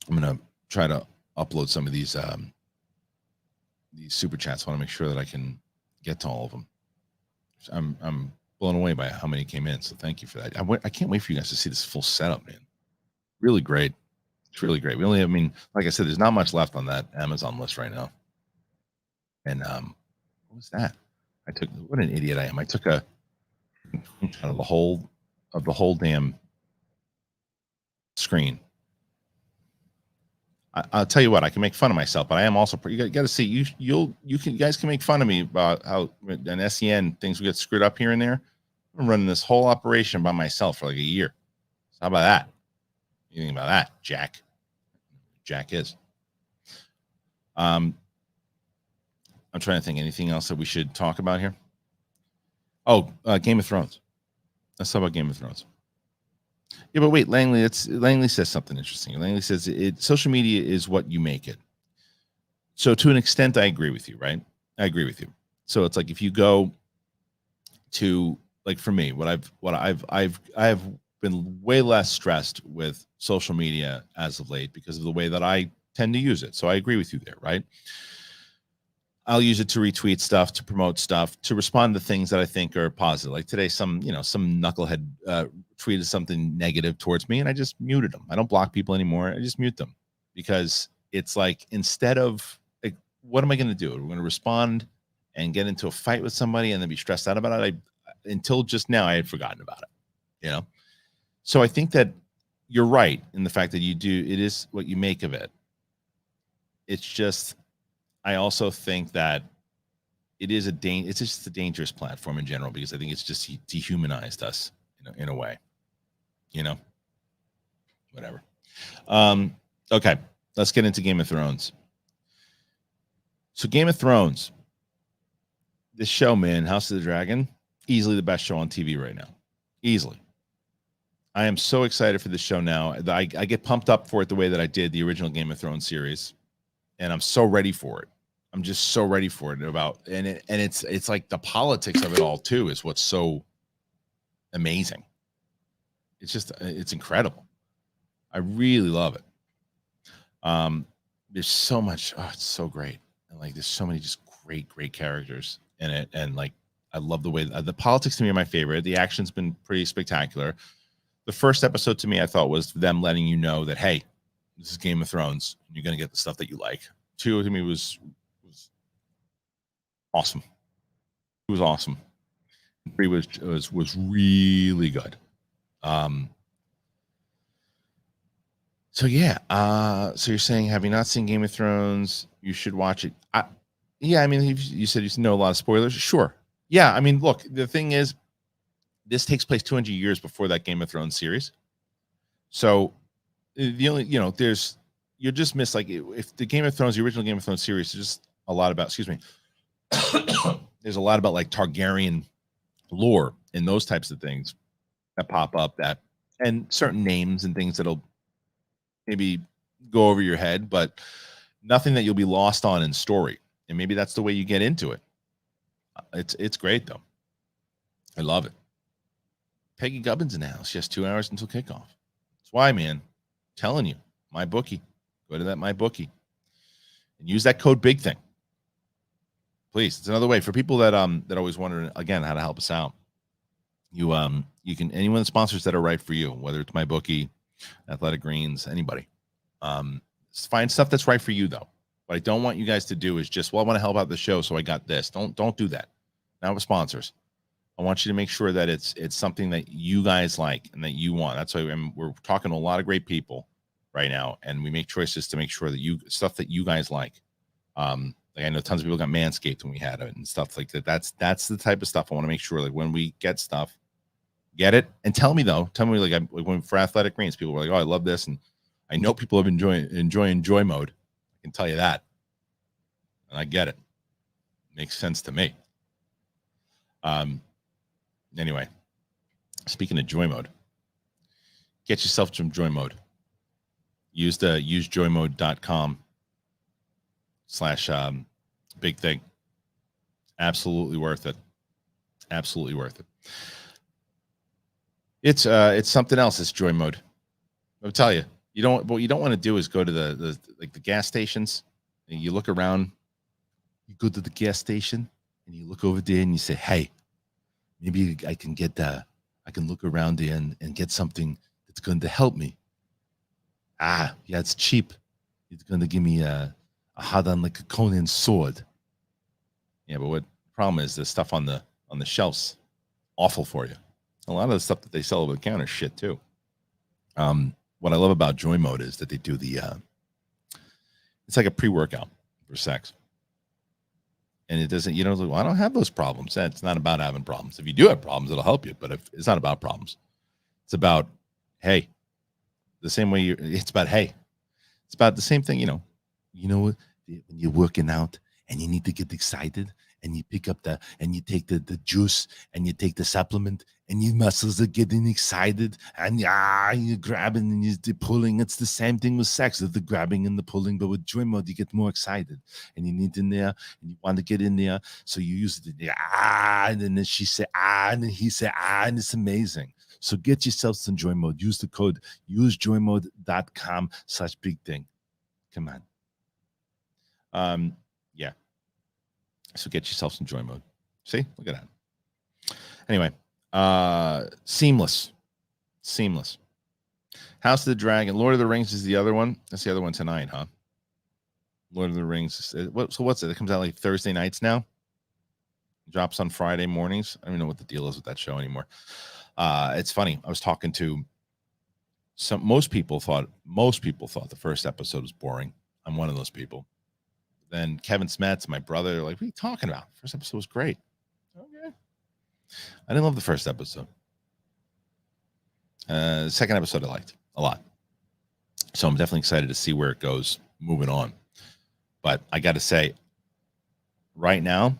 I'm gonna try to upload some of these super chats. I want to make sure that I can get to all of them. I'm blown away by how many came in, so thank you for that. I can't wait for you guys to see this full setup, man. Really great. It's really great. We only have, like I said, there's not much left on that Amazon list right now. And what was that? What an idiot I am. I took a screenshot of the whole damn screen. I'll tell you what, I can make fun of myself, but I am also you got to see, you guys can make fun of me about how an SEN things will get screwed up here and there. I'm running this whole operation by myself for like a year. So how about that? You think about that, Jack? Jack is. I'm trying to think, anything else that we should talk about here? Oh, Game of Thrones. Let's talk about Game of Thrones. Yeah, but wait, Langley says something interesting. Langley says social media is what you make it. So to an extent, I agree with you, right? I agree with you. So it's like, if you go to, like, for me, I've been way less stressed with social media as of late because of the way that I tend to use it. So I agree with you there, right? I'll use it to retweet stuff, to promote stuff, to respond to things that I think are positive. Like today, some knucklehead tweeted something negative towards me, and I just muted them. I don't block people anymore. I just mute them, because it's like, instead of, like, what am I going to do? We're going to respond and get into a fight with somebody and then be stressed out about it. Until just now, I had forgotten about it, So I think that you're right in the fact that it is what you make of it. It's just, I also think that it's just a dangerous platform in general, because I think it's just dehumanized us in a way, Whatever. Okay, let's get into Game of Thrones. So Game of Thrones, this show, man, House of the Dragon, easily the best show on TV right now. Easily. I am so excited for this show now. I get pumped up for it the way that I did the original Game of Thrones series, and I'm so ready for it. I'm just so ready for it. It's like the politics of it all too is what's so amazing. It's incredible. I really love it. There's so much. Oh, it's so great. And like, there's so many just great characters in it. And like, I love the way the politics to me are my favorite. The action's been pretty spectacular. The first episode to me, I thought, was them letting you know that, hey, this is Game of Thrones. And you're going to get the stuff that you like. 2 to me was awesome. It was awesome. 3 was really good. So yeah, so you're saying, have you not seen Game of Thrones? You should watch it. Yeah, I mean, you said you know a lot of spoilers. Sure. Yeah, I mean, look, the thing is, this takes place 200 years before that Game of Thrones series. So the only, you'll just miss, like, if the Game of Thrones, the original Game of Thrones series, is just a lot about, excuse me, there's a lot about like Targaryen lore and those types of things that pop up, and certain names and things that'll maybe go over your head, but nothing that you'll be lost on in story. And maybe that's the way you get into it. It's great though. I love it. Peggy Gubbins in the house. She has 2 hours until kickoff. That's why, man. I'm telling you, my bookie. Go to that my bookie and use that code Big Thing. Please. It's another way for people that always wonder again how to help us out. You can, anyone that sponsors that are right for you, whether it's my bookie, Athletic Greens, anybody. Find stuff that's right for you though. What I don't want you guys to do is just, well, I want to help out the show, so I got this. Don't do that. Not with sponsors. I want you to make sure that it's something that you guys like and that you want. That's why we're talking to a lot of great people right now, and we make choices to make sure that stuff that you guys like. Like I know tons of people got Manscaped when we had it and stuff like that. That's the type of stuff I want to make sure, like, when we get stuff, get it and tell me though. Tell me, like when for Athletic Greens, people were like, "Oh, I love this," and I know people have enjoying Joy Mode. I can tell you that, and I get it. Makes sense to me. Anyway, speaking of Joy Mode, get yourself some Joy Mode. Use joymode.com/big thing. Absolutely worth it. Absolutely worth it. It's something else. It's Joy Mode. I'll tell you. What you don't want to do is go to the gas stations. And you look around. You go to the gas station and you look over there and you say, "Hey, maybe I can look around there and get something that's going to help me. Yeah, it's cheap. It's going to give me a hot on like a Conan sword." Yeah, but what the problem is, the stuff on the shelves, awful for you. A lot of the stuff that they sell over the counter is shit too. What I love about Joy Mode is that they do it's like a pre-workout for sex. And it doesn't, well, I don't have those problems. It's not about having problems. If you do have problems, it'll help you. But it's not about problems. It's about, hey, the same way it's about, hey, it's about the same thing, when you're working out and you need to get excited and you pick up and you take the juice and you take the supplement and your muscles are getting excited and you're grabbing and you're pulling. It's the same thing with sex, the grabbing and the pulling, but with Joy Mode, you get more excited and you need in there and you want to get in there. So you use it, and then she said, and then he said, and it's amazing. So get yourself some Joy Mode. Use the code, usejoymode.com/big thing. Come on. Yeah. So get yourself some Joy Mode. See, look at that. Anyway, seamless. House of the Dragon. Lord of the Rings is the other one. That's the other one tonight, huh? Lord of the Rings. So what's it? It comes out like Thursday nights now. Drops on Friday mornings. I don't even know what the deal is with that show anymore. It's funny. I was talking to most people thought the first episode was boring. I'm one of those people. Then Kevin Smets, my brother, they're like, "What are you talking about? First episode was great." Okay. I didn't love the first episode. The second episode I liked a lot. So I'm definitely excited to see where it goes moving on. But I got to say, right now,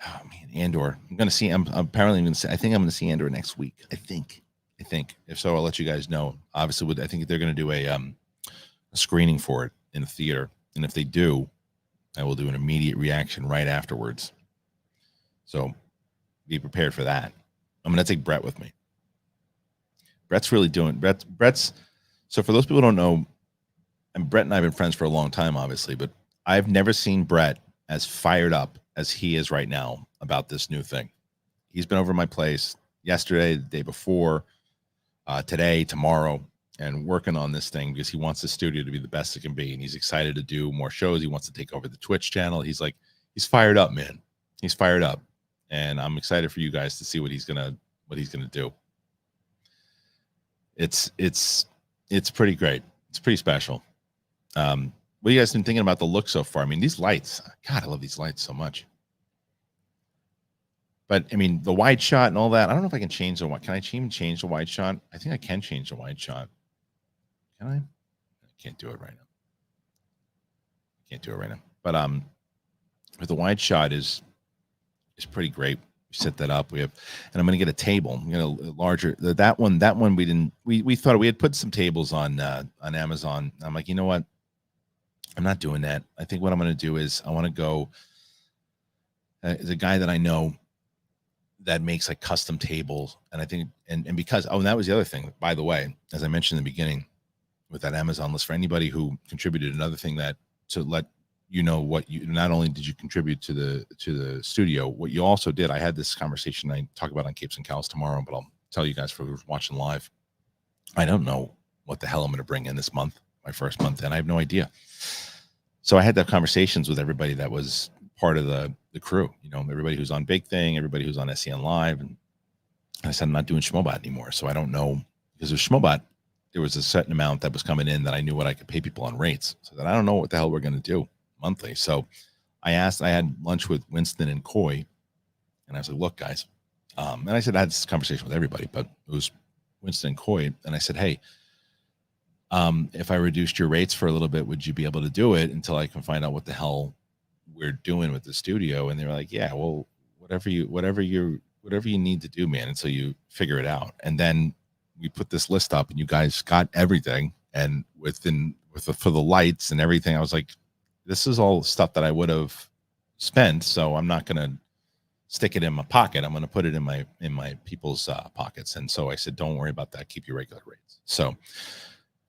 oh man, Andor. I'm going to see. I'm apparently going to see. I think I'm going to see Andor next week. I think. If so, I'll let you guys know. Obviously, I think they're going to do a screening for it in the theater, and if they do, I will do an immediate reaction right afterwards. So be prepared for that. I'm going to take Brett with me. Brett's really doing. Brett's. So for those people who don't know, and Brett and I have been friends for a long time, obviously, but I've never seen Brett as fired up as he is right now about this new thing. He's been over my place yesterday, the day before, today, tomorrow, and working on this thing because he wants the studio to be the best it can be, and he's excited to do more shows. He wants to take over the Twitch channel. He's fired up, man. He's fired up, and I'm excited for you guys to see what he's gonna do. It's pretty great. It's pretty special. What have you guys been thinking about the look so far? I mean, these lights, God, I love these lights so much. But I mean, the wide shot and all that, I don't know if I can change the wide. Can I even change the wide shot? I think I can change the wide shot. Can I? I can't do it right now. But the wide shot is pretty great. We set that up. And I'm going to get a table. I'm going to larger that one. We thought we had put some tables on Amazon. I'm like, you know what? I'm not doing that. I think what I'm going to do is I want to go. There's a guy that I know that makes like custom tables, and I think and because and that was the other thing, by the way, as I mentioned in the beginning with that Amazon list, for anybody who contributed, another thing that to let you know what you not only did you contribute to the studio, what you also did. I had this conversation I talk about on Capes and Cows tomorrow, but I'll tell you guys for who's watching live. I don't know what the hell I'm going to bring in this month, my first month, and I have no idea. So I had that conversations with everybody that was part of the crew, everybody who's on Big Thing, everybody who's on SEN Live. And I said, I'm not doing Schmobot anymore. So I don't know, because with Schmobot, there was a certain amount that was coming in that I knew what I could pay people on rates. So that I don't know what the hell we're going to do monthly. So I had lunch with Winston and Coy, and I was like, look, guys, and I said, I had this conversation with everybody, but it was Winston and Coy. And I said, hey, if I reduced your rates for a little bit, would you be able to do it until I can find out what the hell we're doing with the studio? And they were like, yeah, well, whatever you need to do, man, until you figure it out. And then we put this list up, and you guys got everything. And for the lights and everything, I was like, this is all stuff that I would have spent. So I'm not going to stick it in my pocket. I'm going to put it in my people's pockets. And so I said, don't worry about that. Keep your regular rates. So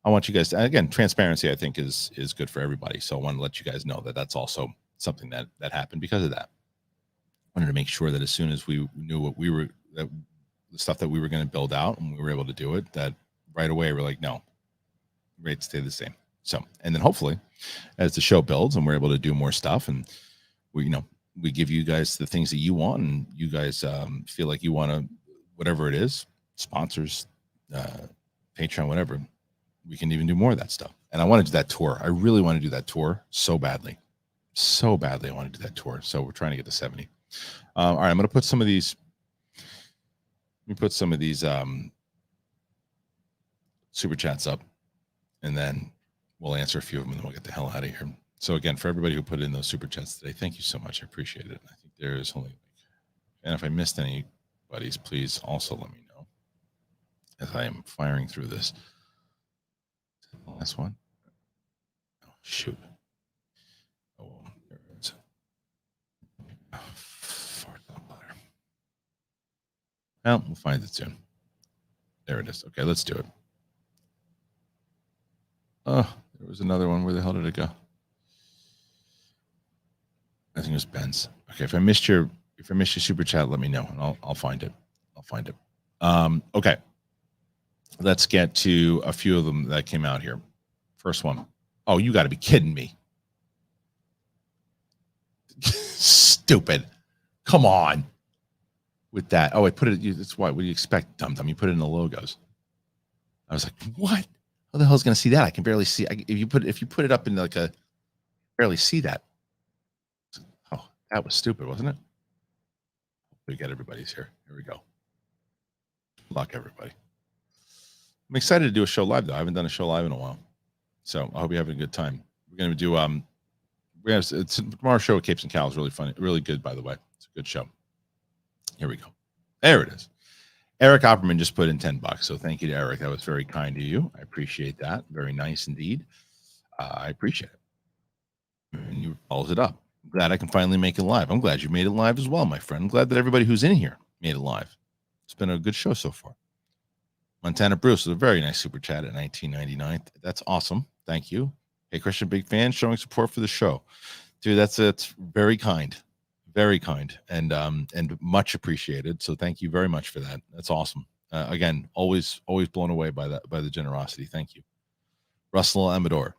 I want you guys to, again, transparency, I think is good for everybody. So I want to let you guys know that that's also something that happened because of that. I wanted to make sure that as soon as we knew the stuff that we were going to build out and we were able to do it, that right away we're like, no, rates stay the same. So, and then hopefully as the show builds and we're able to do more stuff, and we give you guys the things that you want, and you guys feel like you want to, whatever it is, sponsors, Patreon, whatever, we can even do more of that stuff. And I want to do that tour. I really want to do that tour so badly. I want to do that tour. So we're trying to get to 70. All right, I'm going to put some of these. Let me put some of these super chats up, and then we'll answer a few of them, and then we'll get the hell out of here. So again, for everybody who put in those super chats today, thank you so much. I appreciate it. I think there is only, and if I missed anybody's, please also let me know as I am firing through this. The last one. Oh, shoot. Oh, there it is. Oh, well, we'll find it soon. There it is. Okay, let's do it. Oh, there was another one. Where the hell did it go? I think it was Ben's. Okay, if I missed your super chat, let me know, and I'll find it. Okay, let's get to a few of them that came out here. First one. Oh, you got to be kidding me! Stupid. Come on. With that. Oh, I put it. That's why. What do you expect, dum dum? You put it in the logos. I was like, what? How the hell is going to see that? I can barely see. If you put it up in like a, barely see that. Oh, that was stupid, wasn't it? We got everybody's here. Here we go. Luck, everybody. I'm excited to do a show live, though. I haven't done a show live in a while. So I hope you're having a good time. We're going to do, tomorrow's show at Capes and Cows, really funny, really good, by the way. It's a good show. Here we go. There it is. Eric Opperman just put in $10. So thank you to Eric. That was very kind of you. I appreciate that. Very nice indeed. I appreciate it. And you followed it up. I'm glad I can finally make it live. I'm glad you made it live as well, my friend. I'm glad that everybody who's in here made it live. It's been a good show so far. Montana Bruce is a very nice super chat at $19.99. That's awesome. Thank you. Hey, Kristian, big fan, showing support for the show. Dude, it's very kind. Very kind and much appreciated. So thank you very much for that. That's awesome. Again, always blown away by the generosity. Thank you. Russell Amador.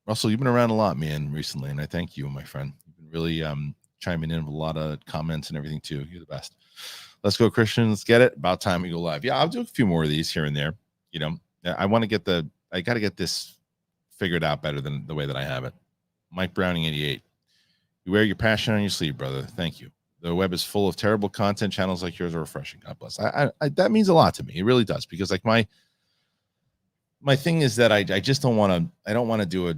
Russell, you've been around a lot, man, recently, and I thank you, my friend. You've been really chiming in with a lot of comments and everything too. You're the best. Let's go, Kristian. Let's get it. About time we go live. Yeah, I'll do a few more of these here and there. You know, I got to get this figured out better than the way that I have it. Mike Browning 88. You wear your passion on your sleeve, brother. Thank you. The web is full of terrible content. Channels like yours are refreshing. God bless. I that means a lot to me. It really does, because like my thing is that I just don't want to. I don't want to do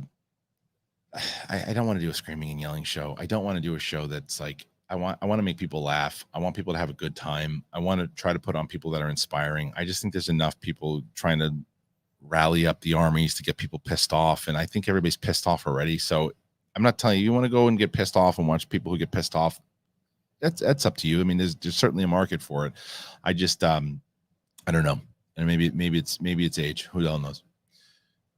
I don't want to do a screaming and yelling show. I don't want to do a show that's like I want to make people laugh. I want people to have a good time. I want to try to put on people that are inspiring. I just think there's enough people trying to rally up the armies to get people pissed off, and I think everybody's pissed off already. So I'm not telling you want to go and get pissed off and watch people who get pissed off. That's up to you. I mean, there's certainly a market for it. I just I don't know, and maybe it's age. Who the hell knows?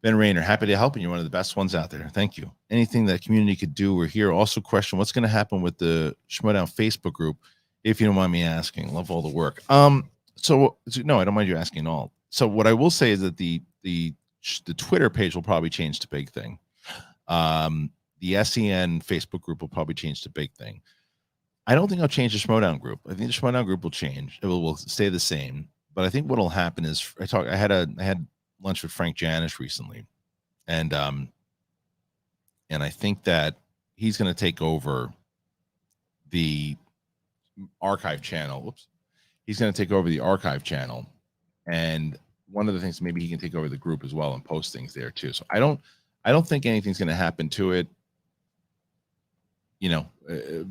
Ben Rayner, happy to help, and you're one of the best ones out there. Thank you. Anything that community could do, we're here. Also, question: what's going to happen with the Schmodown Facebook group? If you don't mind me asking, love all the work. So no, I don't mind you asking at all. So what I will say is that the Twitter page will probably change to Big Thing. The SEN Facebook group will probably change to Big Thing. I don't think I'll change the Schmodown group. I think the Schmodown group will change. It will stay the same. But I think what will happen is I had lunch with Frank Janish recently, and I think that he's going to take over the archive channel. Whoops. He's going to take over the archive channel, and one of the things, maybe he can take over the group as well and post things there too. So I don't think anything's going to happen to it, you know,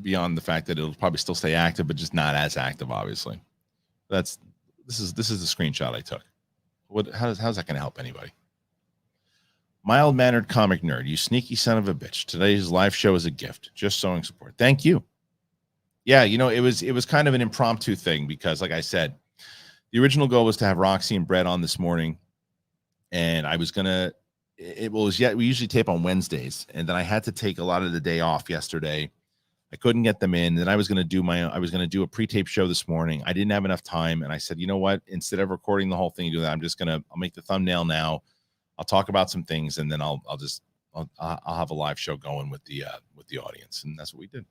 beyond the fact that it'll probably still stay active, but just not as active, obviously. This is the screenshot I took. How's that going to help anybody? Mild-mannered comic nerd, you sneaky son of a bitch. Today's live show is a gift. Just showing support. Thank you. Yeah, you know, it was kind of an impromptu thing because, like I said, the original goal was to have Roxy and Brett on this morning, and I was gonna. We usually tape on Wednesdays, and then I had to take a lot of the day off yesterday. I couldn't get them in. Then I was going to do a pre-tape show this morning. I didn't have enough time, and I said, you know what? Instead of recording the whole thing, I'll make the thumbnail now. I'll talk about some things, and then I'll have a live show going with the audience, and that's what we did.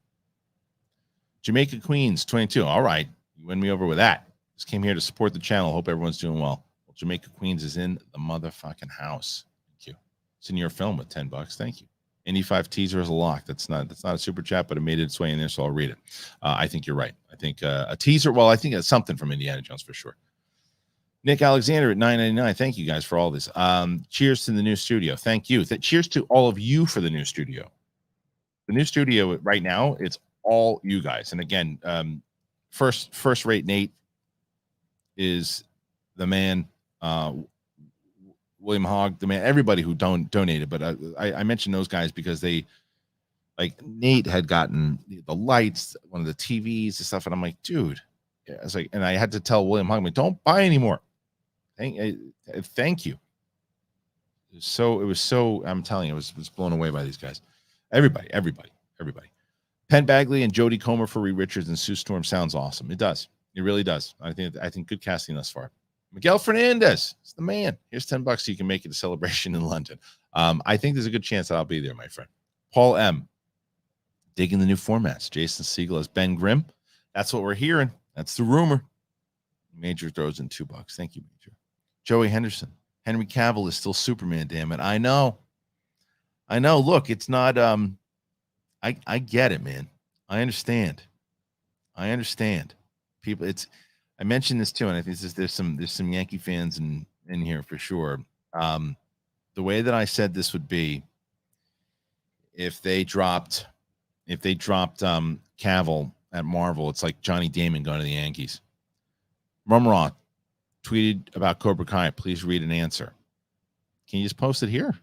Jamaica Queens 22. All right, you win me over with that. Just came here to support the channel. Hope everyone's doing well. Jamaica Queens is in the motherfucking house. Thank you. It's in your film with $10. Thank you. Indy 5 teaser is a lock. That's not a super chat, but it made its way in there, so I'll read it. I think you're right. I think a teaser. Well, I think it's something from Indiana Jones for sure. Nick Alexander at $9.99. Thank you guys for all this. Cheers to the new studio. Thank you. Cheers to all of you for the new studio. The new studio right now, it's all you guys. And again, first rate Nate is the man. William Hogg, the man, everybody who donated, but I mentioned those guys because they, like, Nate had gotten the lights, one of the TVs and stuff, and I'm like, dude, yeah, I was like, and I had to tell William Hogg, don't buy anymore. Thank you. It was so. I'm telling you, I was blown away by these guys. Everybody. Penn Bagley and Jodi Comer for Reed Richards and Sue Storm sounds awesome. It does. It really does. I think good casting thus far. Miguel Fernandez, it's the man. Here's $10 so you can make it a celebration in London. I think there's a good chance that I'll be there, my friend. Paul M. Digging the new formats. Jason Segel as Ben Grimm. That's what we're hearing. That's the rumor. Major throws in $2. Thank you, Major. Joey Henderson. Henry Cavill is still Superman, damn it. I know. Look, it's not I get it, man. I understand. People, I mentioned this too, and I think there's some Yankee fans and in here for sure. The way that I said this would be if they dropped Cavill at Marvel, it's like Johnny Damon going to the Yankees. Rumroth tweeted about Cobra Kai. Please read an answer. Can you just post it here? I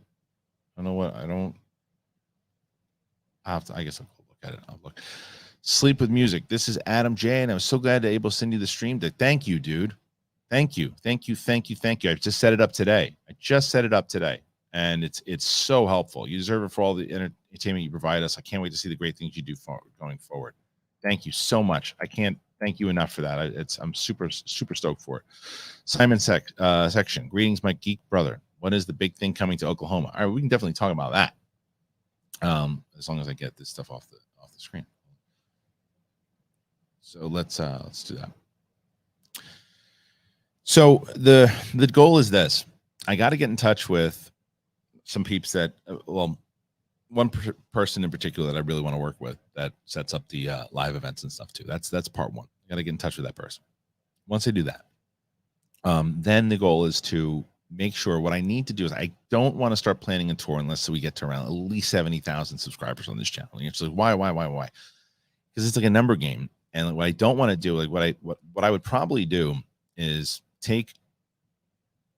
don't know what I don't. I have to. I guess I'll look at it. I'll look. Sleep with music. This is Adam J, and I was so glad to able to send you the stream deck. Thank you, dude. Thank you. I just set it up today. And it's so helpful. You deserve it for all the entertainment you provide us. I can't wait to see the great things you do going forward. Thank you so much. I can't thank you enough for that. I'm super stoked for it. Simon section. Greetings, my geek brother. What is the big thing coming to Oklahoma? All right, we can definitely talk about that. As long as I get this stuff off the screen. So let's do that. So the goal is this. I got to get in touch with some peeps that, one person in particular that I really want to work with that sets up the live events and stuff too. That's part one. I got to get in touch with that person. Once I do that, then the goal is to make sure what I need to do is I don't want to start planning a tour unless we get to around at least 70,000 subscribers on this channel. And it's like, why? Because it's like a number game. And what I don't want to do, like what I would probably do is take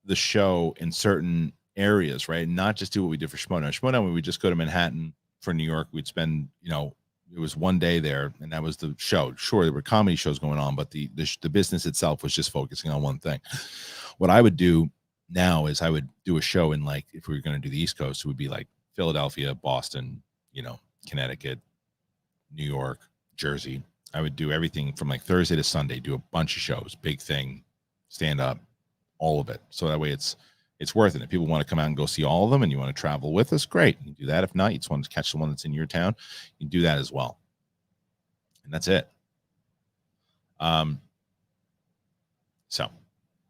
the show in certain areas, right? Not just do what we did for Schmodown. Schmodown, we would just go to Manhattan for New York. We'd spend, it was one day there, and that was the show. Sure, there were comedy shows going on, but the business itself was just focusing on one thing. What I would do now is I would do a show in, like, if we were going to do the East Coast, it would be like Philadelphia, Boston, Connecticut, New York, Jersey. I would do everything from like Thursday to Sunday, do a bunch of shows, big thing, stand up, all of it. So that way it's worth it. If people want to come out and go see all of them and you want to travel with us, great. You can do that. If not, you just want to catch the one that's in your town, you can do that as well. And that's it. So, all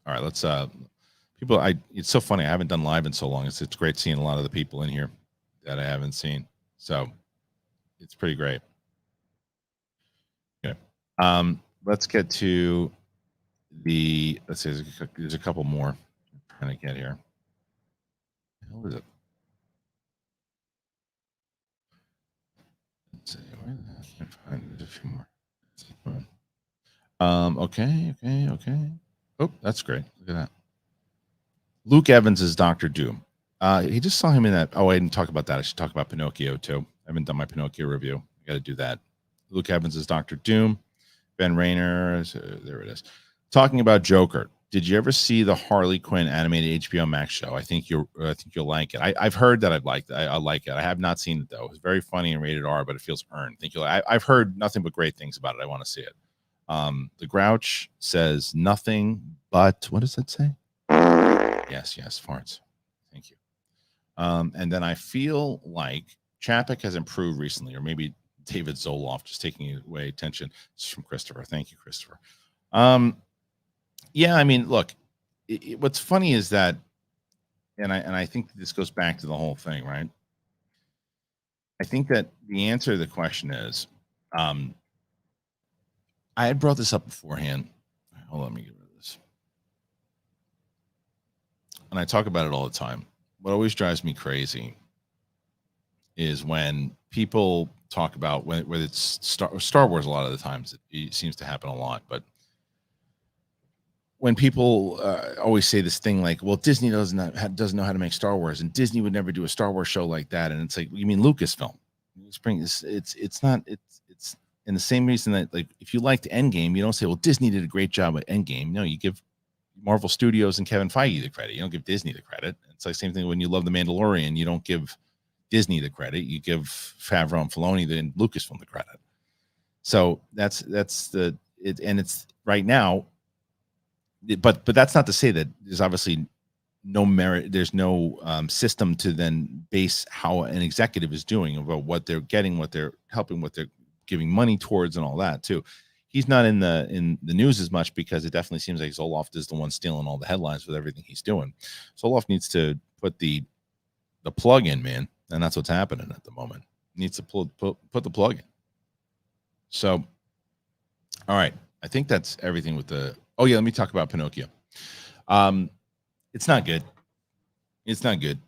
right, let's it's so funny. I haven't done live in so long. It's great seeing a lot of the people in here that I haven't seen. So it's pretty great. Okay. Let's get to let's see, there's a couple more I'm trying to get here. What is it? Let's see. I can't find it. A few more. Okay. Oh, that's great. Look at that. Luke Evans is Dr. Doom. He just saw him in that. Oh, I didn't talk about that. I should talk about Pinocchio too. I haven't done my Pinocchio review. I got to do that. Luke Evans is Dr. Doom. Ben Rayner, there it is. Talking about Joker. Did you ever see the Harley Quinn animated HBO Max show? I think you'll like it. I've heard that I'd like I like it. I have not seen it though. It's very funny and rated R, but it feels earned. I've heard nothing but great things about it. I want to see it. The Grouch says nothing but, what does that say? Yes, farts. Thank you. And then I feel like Chapek has improved recently, or maybe David Zoloff just taking away attention. This is from Christopher. Thank you, Christopher. Yeah, I mean, look, what's funny is that, and I think this goes back to the whole thing, right? I think that the answer to the question is, I had brought this up beforehand. Hold on, let me get rid of this. And I talk about it all the time. What always drives me crazy is when people talk about whether it's Star Wars. A lot of the times it seems to happen a lot, but when people always say this thing like, well, Disney doesn't know how to make Star Wars, and Disney would never do a Star Wars show like that. And it's like, you mean Lucasfilm? It's not in the same reason that, like, if you liked Endgame, you don't say, well, Disney did a great job at Endgame. No, you give Marvel Studios and Kevin Feige the credit. You don't give Disney the credit. It's like the same thing when you love The Mandalorian. You don't give Disney the credit. You give Favreau and Filoni and Lucasfilm the credit. So that's and it's right now. But that's not to say that there's obviously no merit. There's no system to then base how an executive is doing about what they're getting, what they're helping, what they're giving money towards, and all that too. He's not in the news as much because it definitely seems like Zoloff is the one stealing all the headlines with everything he's doing. Zoloff needs to put the plug in, man, and that's what's happening at the moment. He needs to put the plug in. So, all right, I think that's everything with the. Oh yeah, let me talk about Pinocchio. It's not good. It's not good.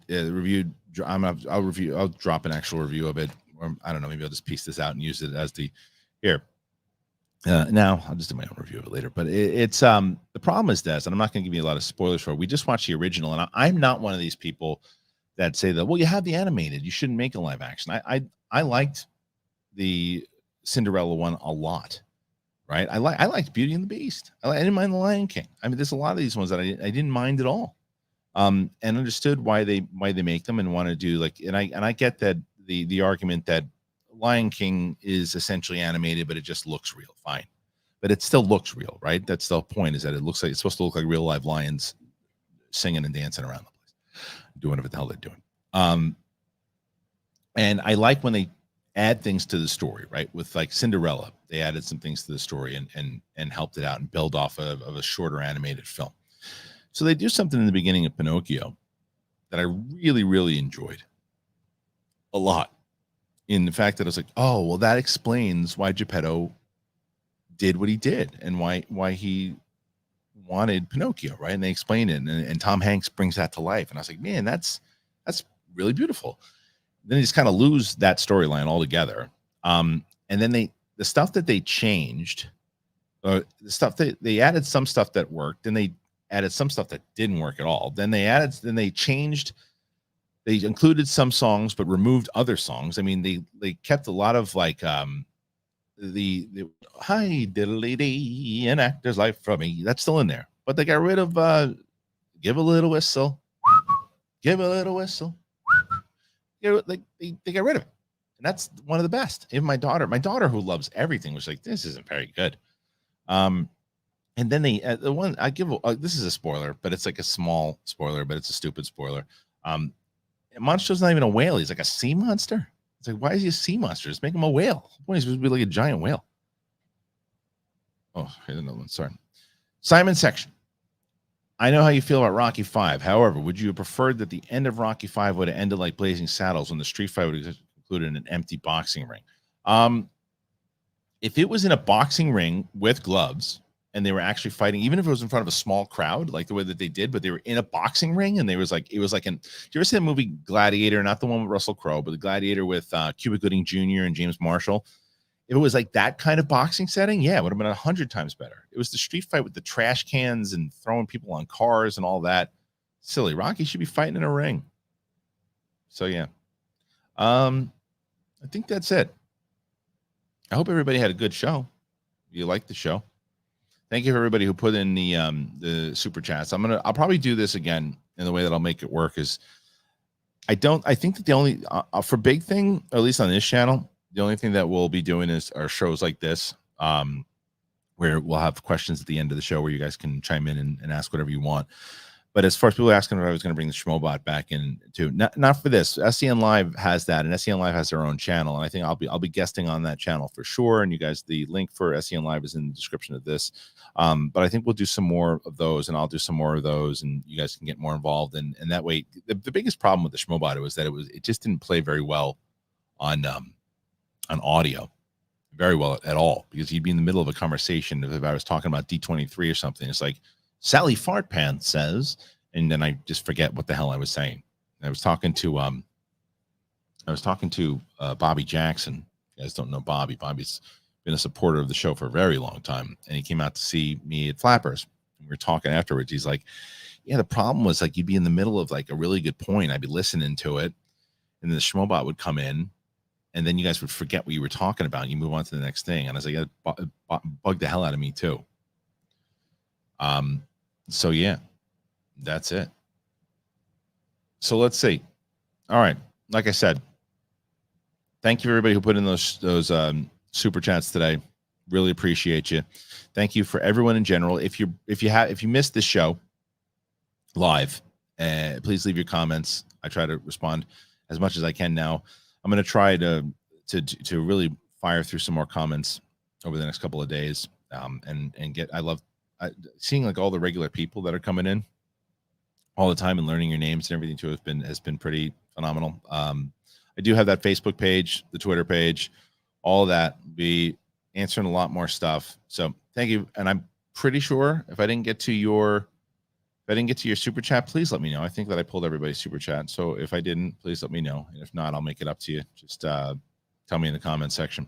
The review. I'll drop an actual review of it, or I don't know. Maybe I'll just piece this out and use it as the here. Now I'll just do my own review of it later. But it's the problem is this, and I'm not going to give you a lot of spoilers for it. We just watched the original, and I'm not one of these people that say that, well, you have the animated, you shouldn't make a live action. I liked the Cinderella one a lot, right? I liked Beauty and the Beast. I didn't mind the Lion King. I mean, there's a lot of these ones that I didn't mind at all. And understood why they make them and want to do like, and I get that the argument that Lion King is essentially animated, but it just looks real, fine, but it still looks real, right? That's the point, is that it looks like it's supposed to look like real live lions singing and dancing around the place, doing whatever the hell they're doing. And I like when they add things to the story, right? With like Cinderella, they added some things to the story and helped it out and build off of a shorter animated film. So they do something in the beginning of Pinocchio that I really, really enjoyed a lot. In the fact that I was like, oh, well, that explains why Geppetto did what he did and why he wanted Pinocchio, right? And they explain it, and Tom Hanks brings that to life. And I was like, man, that's really beautiful. Then they just kind of lose that storyline altogether. And then the stuff that they changed, the stuff that they added, some stuff that worked, and they added some stuff that didn't work at all. Then they changed. They included some songs, but removed other songs. I mean, they kept a lot of like the hi diddly dee, an actor's life from me. That's still in there, but they got rid of give a little whistle, give a little whistle. You know, they got rid of it, and that's one of the best. Even my daughter who loves everything was like, this isn't very good. And then the one I give this is a spoiler, but it's like a small spoiler, but it's a stupid spoiler. Monster's not even a whale. He's like a sea monster. It's like, why is he a sea monster? Just make him a whale. Why is he supposed to be like a giant whale? Oh, here's another one. Sorry. Simon Section. I know how you feel about Rocky V. However, would you have preferred that the end of Rocky V would have ended like Blazing Saddles when the street fight would have concluded in an empty boxing ring? If it was in a boxing ring with gloves and they were actually fighting, even if it was in front of a small crowd, like the way that they did, but they were in a boxing ring and it was like, do you ever see the movie Gladiator? Not the one with Russell Crowe, but the Gladiator with Cuba Gooding Jr. and James Marshall. If it was like that kind of boxing setting, yeah, it would have been 100 times better. It was the street fight with the trash cans and throwing people on cars and all that. Silly. Rocky should be fighting in a ring. So yeah. I think that's it. I hope everybody had a good show. You liked the show. Thank you for everybody who put in the super chats. I'll probably do this again, and the way that I'll make it work is I think that the only for big thing, or at least on this channel, the only thing that we'll be doing is our shows like this, where we'll have questions at the end of the show where you guys can chime in and ask whatever you want. But as far as people asking if I was going to bring the Schmobot back in too, not for this. SCN Live has that, and SCN Live has their own channel, and I think I'll be guesting on that channel for sure. And you guys, the link for SCN Live is in the description of this. But I think we'll do some more of those, and I'll do some more of those, and you guys can get more involved. And that way, the biggest problem with the Schmobot was that it just didn't play very well on audio, very well at all, because you'd be in the middle of a conversation. If I was talking about D23 or something, it's like, Sally Fartpan says, and then I just forget what the hell I was saying. I was talking to Bobby Jackson. You guys don't know Bobby. Bobby's been a supporter of the show for a very long time, and he came out to see me at Flappers. We were talking afterwards. He's like, yeah, the problem was like you'd be in the middle of like a really good point. I'd be listening to it, and then the Schmobot would come in, and then you guys would forget what you were talking about. And you move on to the next thing, and I was like, it bugged the hell out of me too. So yeah, that's it. So let's see. All right. Like I said, thank you everybody who put in those super chats today. Really appreciate you. Thank you for everyone in general. If you missed this show live, please leave your comments. I try to respond as much as I can now. I'm going to try to really fire through some more comments over the next couple of days. And get, I love seeing like all the regular people that are coming in all the time and learning your names and everything too has been pretty phenomenal. I do have that Facebook page, the Twitter page, all of that. Be answering a lot more stuff. So thank you. And I'm pretty sure if I didn't get to your If I didn't get to your super chat, please let me know. I think that I pulled everybody's super chat. So if I didn't, please let me know. And if not, I'll make it up to you. Just tell me in the comment section.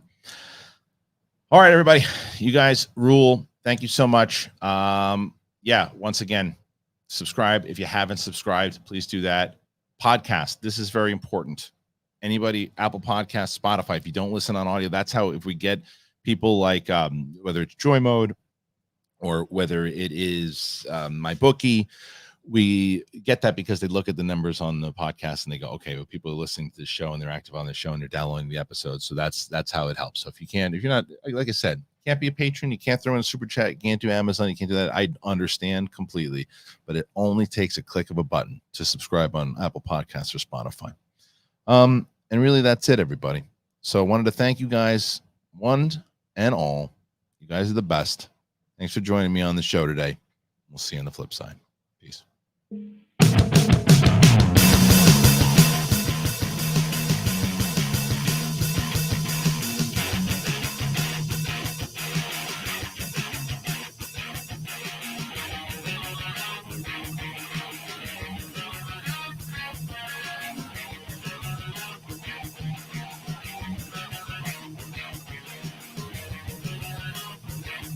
All right, everybody. You guys rule. Thank you so much. Yeah, once again, subscribe. If you haven't subscribed, please do that. Podcast. This is very important. Anybody, Apple Podcasts, Spotify, if you don't listen on audio, that's how, if we get people like, whether it's Joy Mode or whether it is my bookie, we get that because they look at the numbers on the podcast and they go, okay, well, people are listening to the show and they're active on the show and they're downloading the episodes. So that's how it helps. So if you're not, like I said, can't be a patron, you can't throw in a super chat, you can't do Amazon, you can't do that. I understand completely, but it only takes a click of a button to subscribe on Apple Podcasts or Spotify. And really that's it, everybody. So I wanted to thank you guys, one and all. You guys are the best. Thanks for joining me on the show today. We'll see you on the flip side. Peace.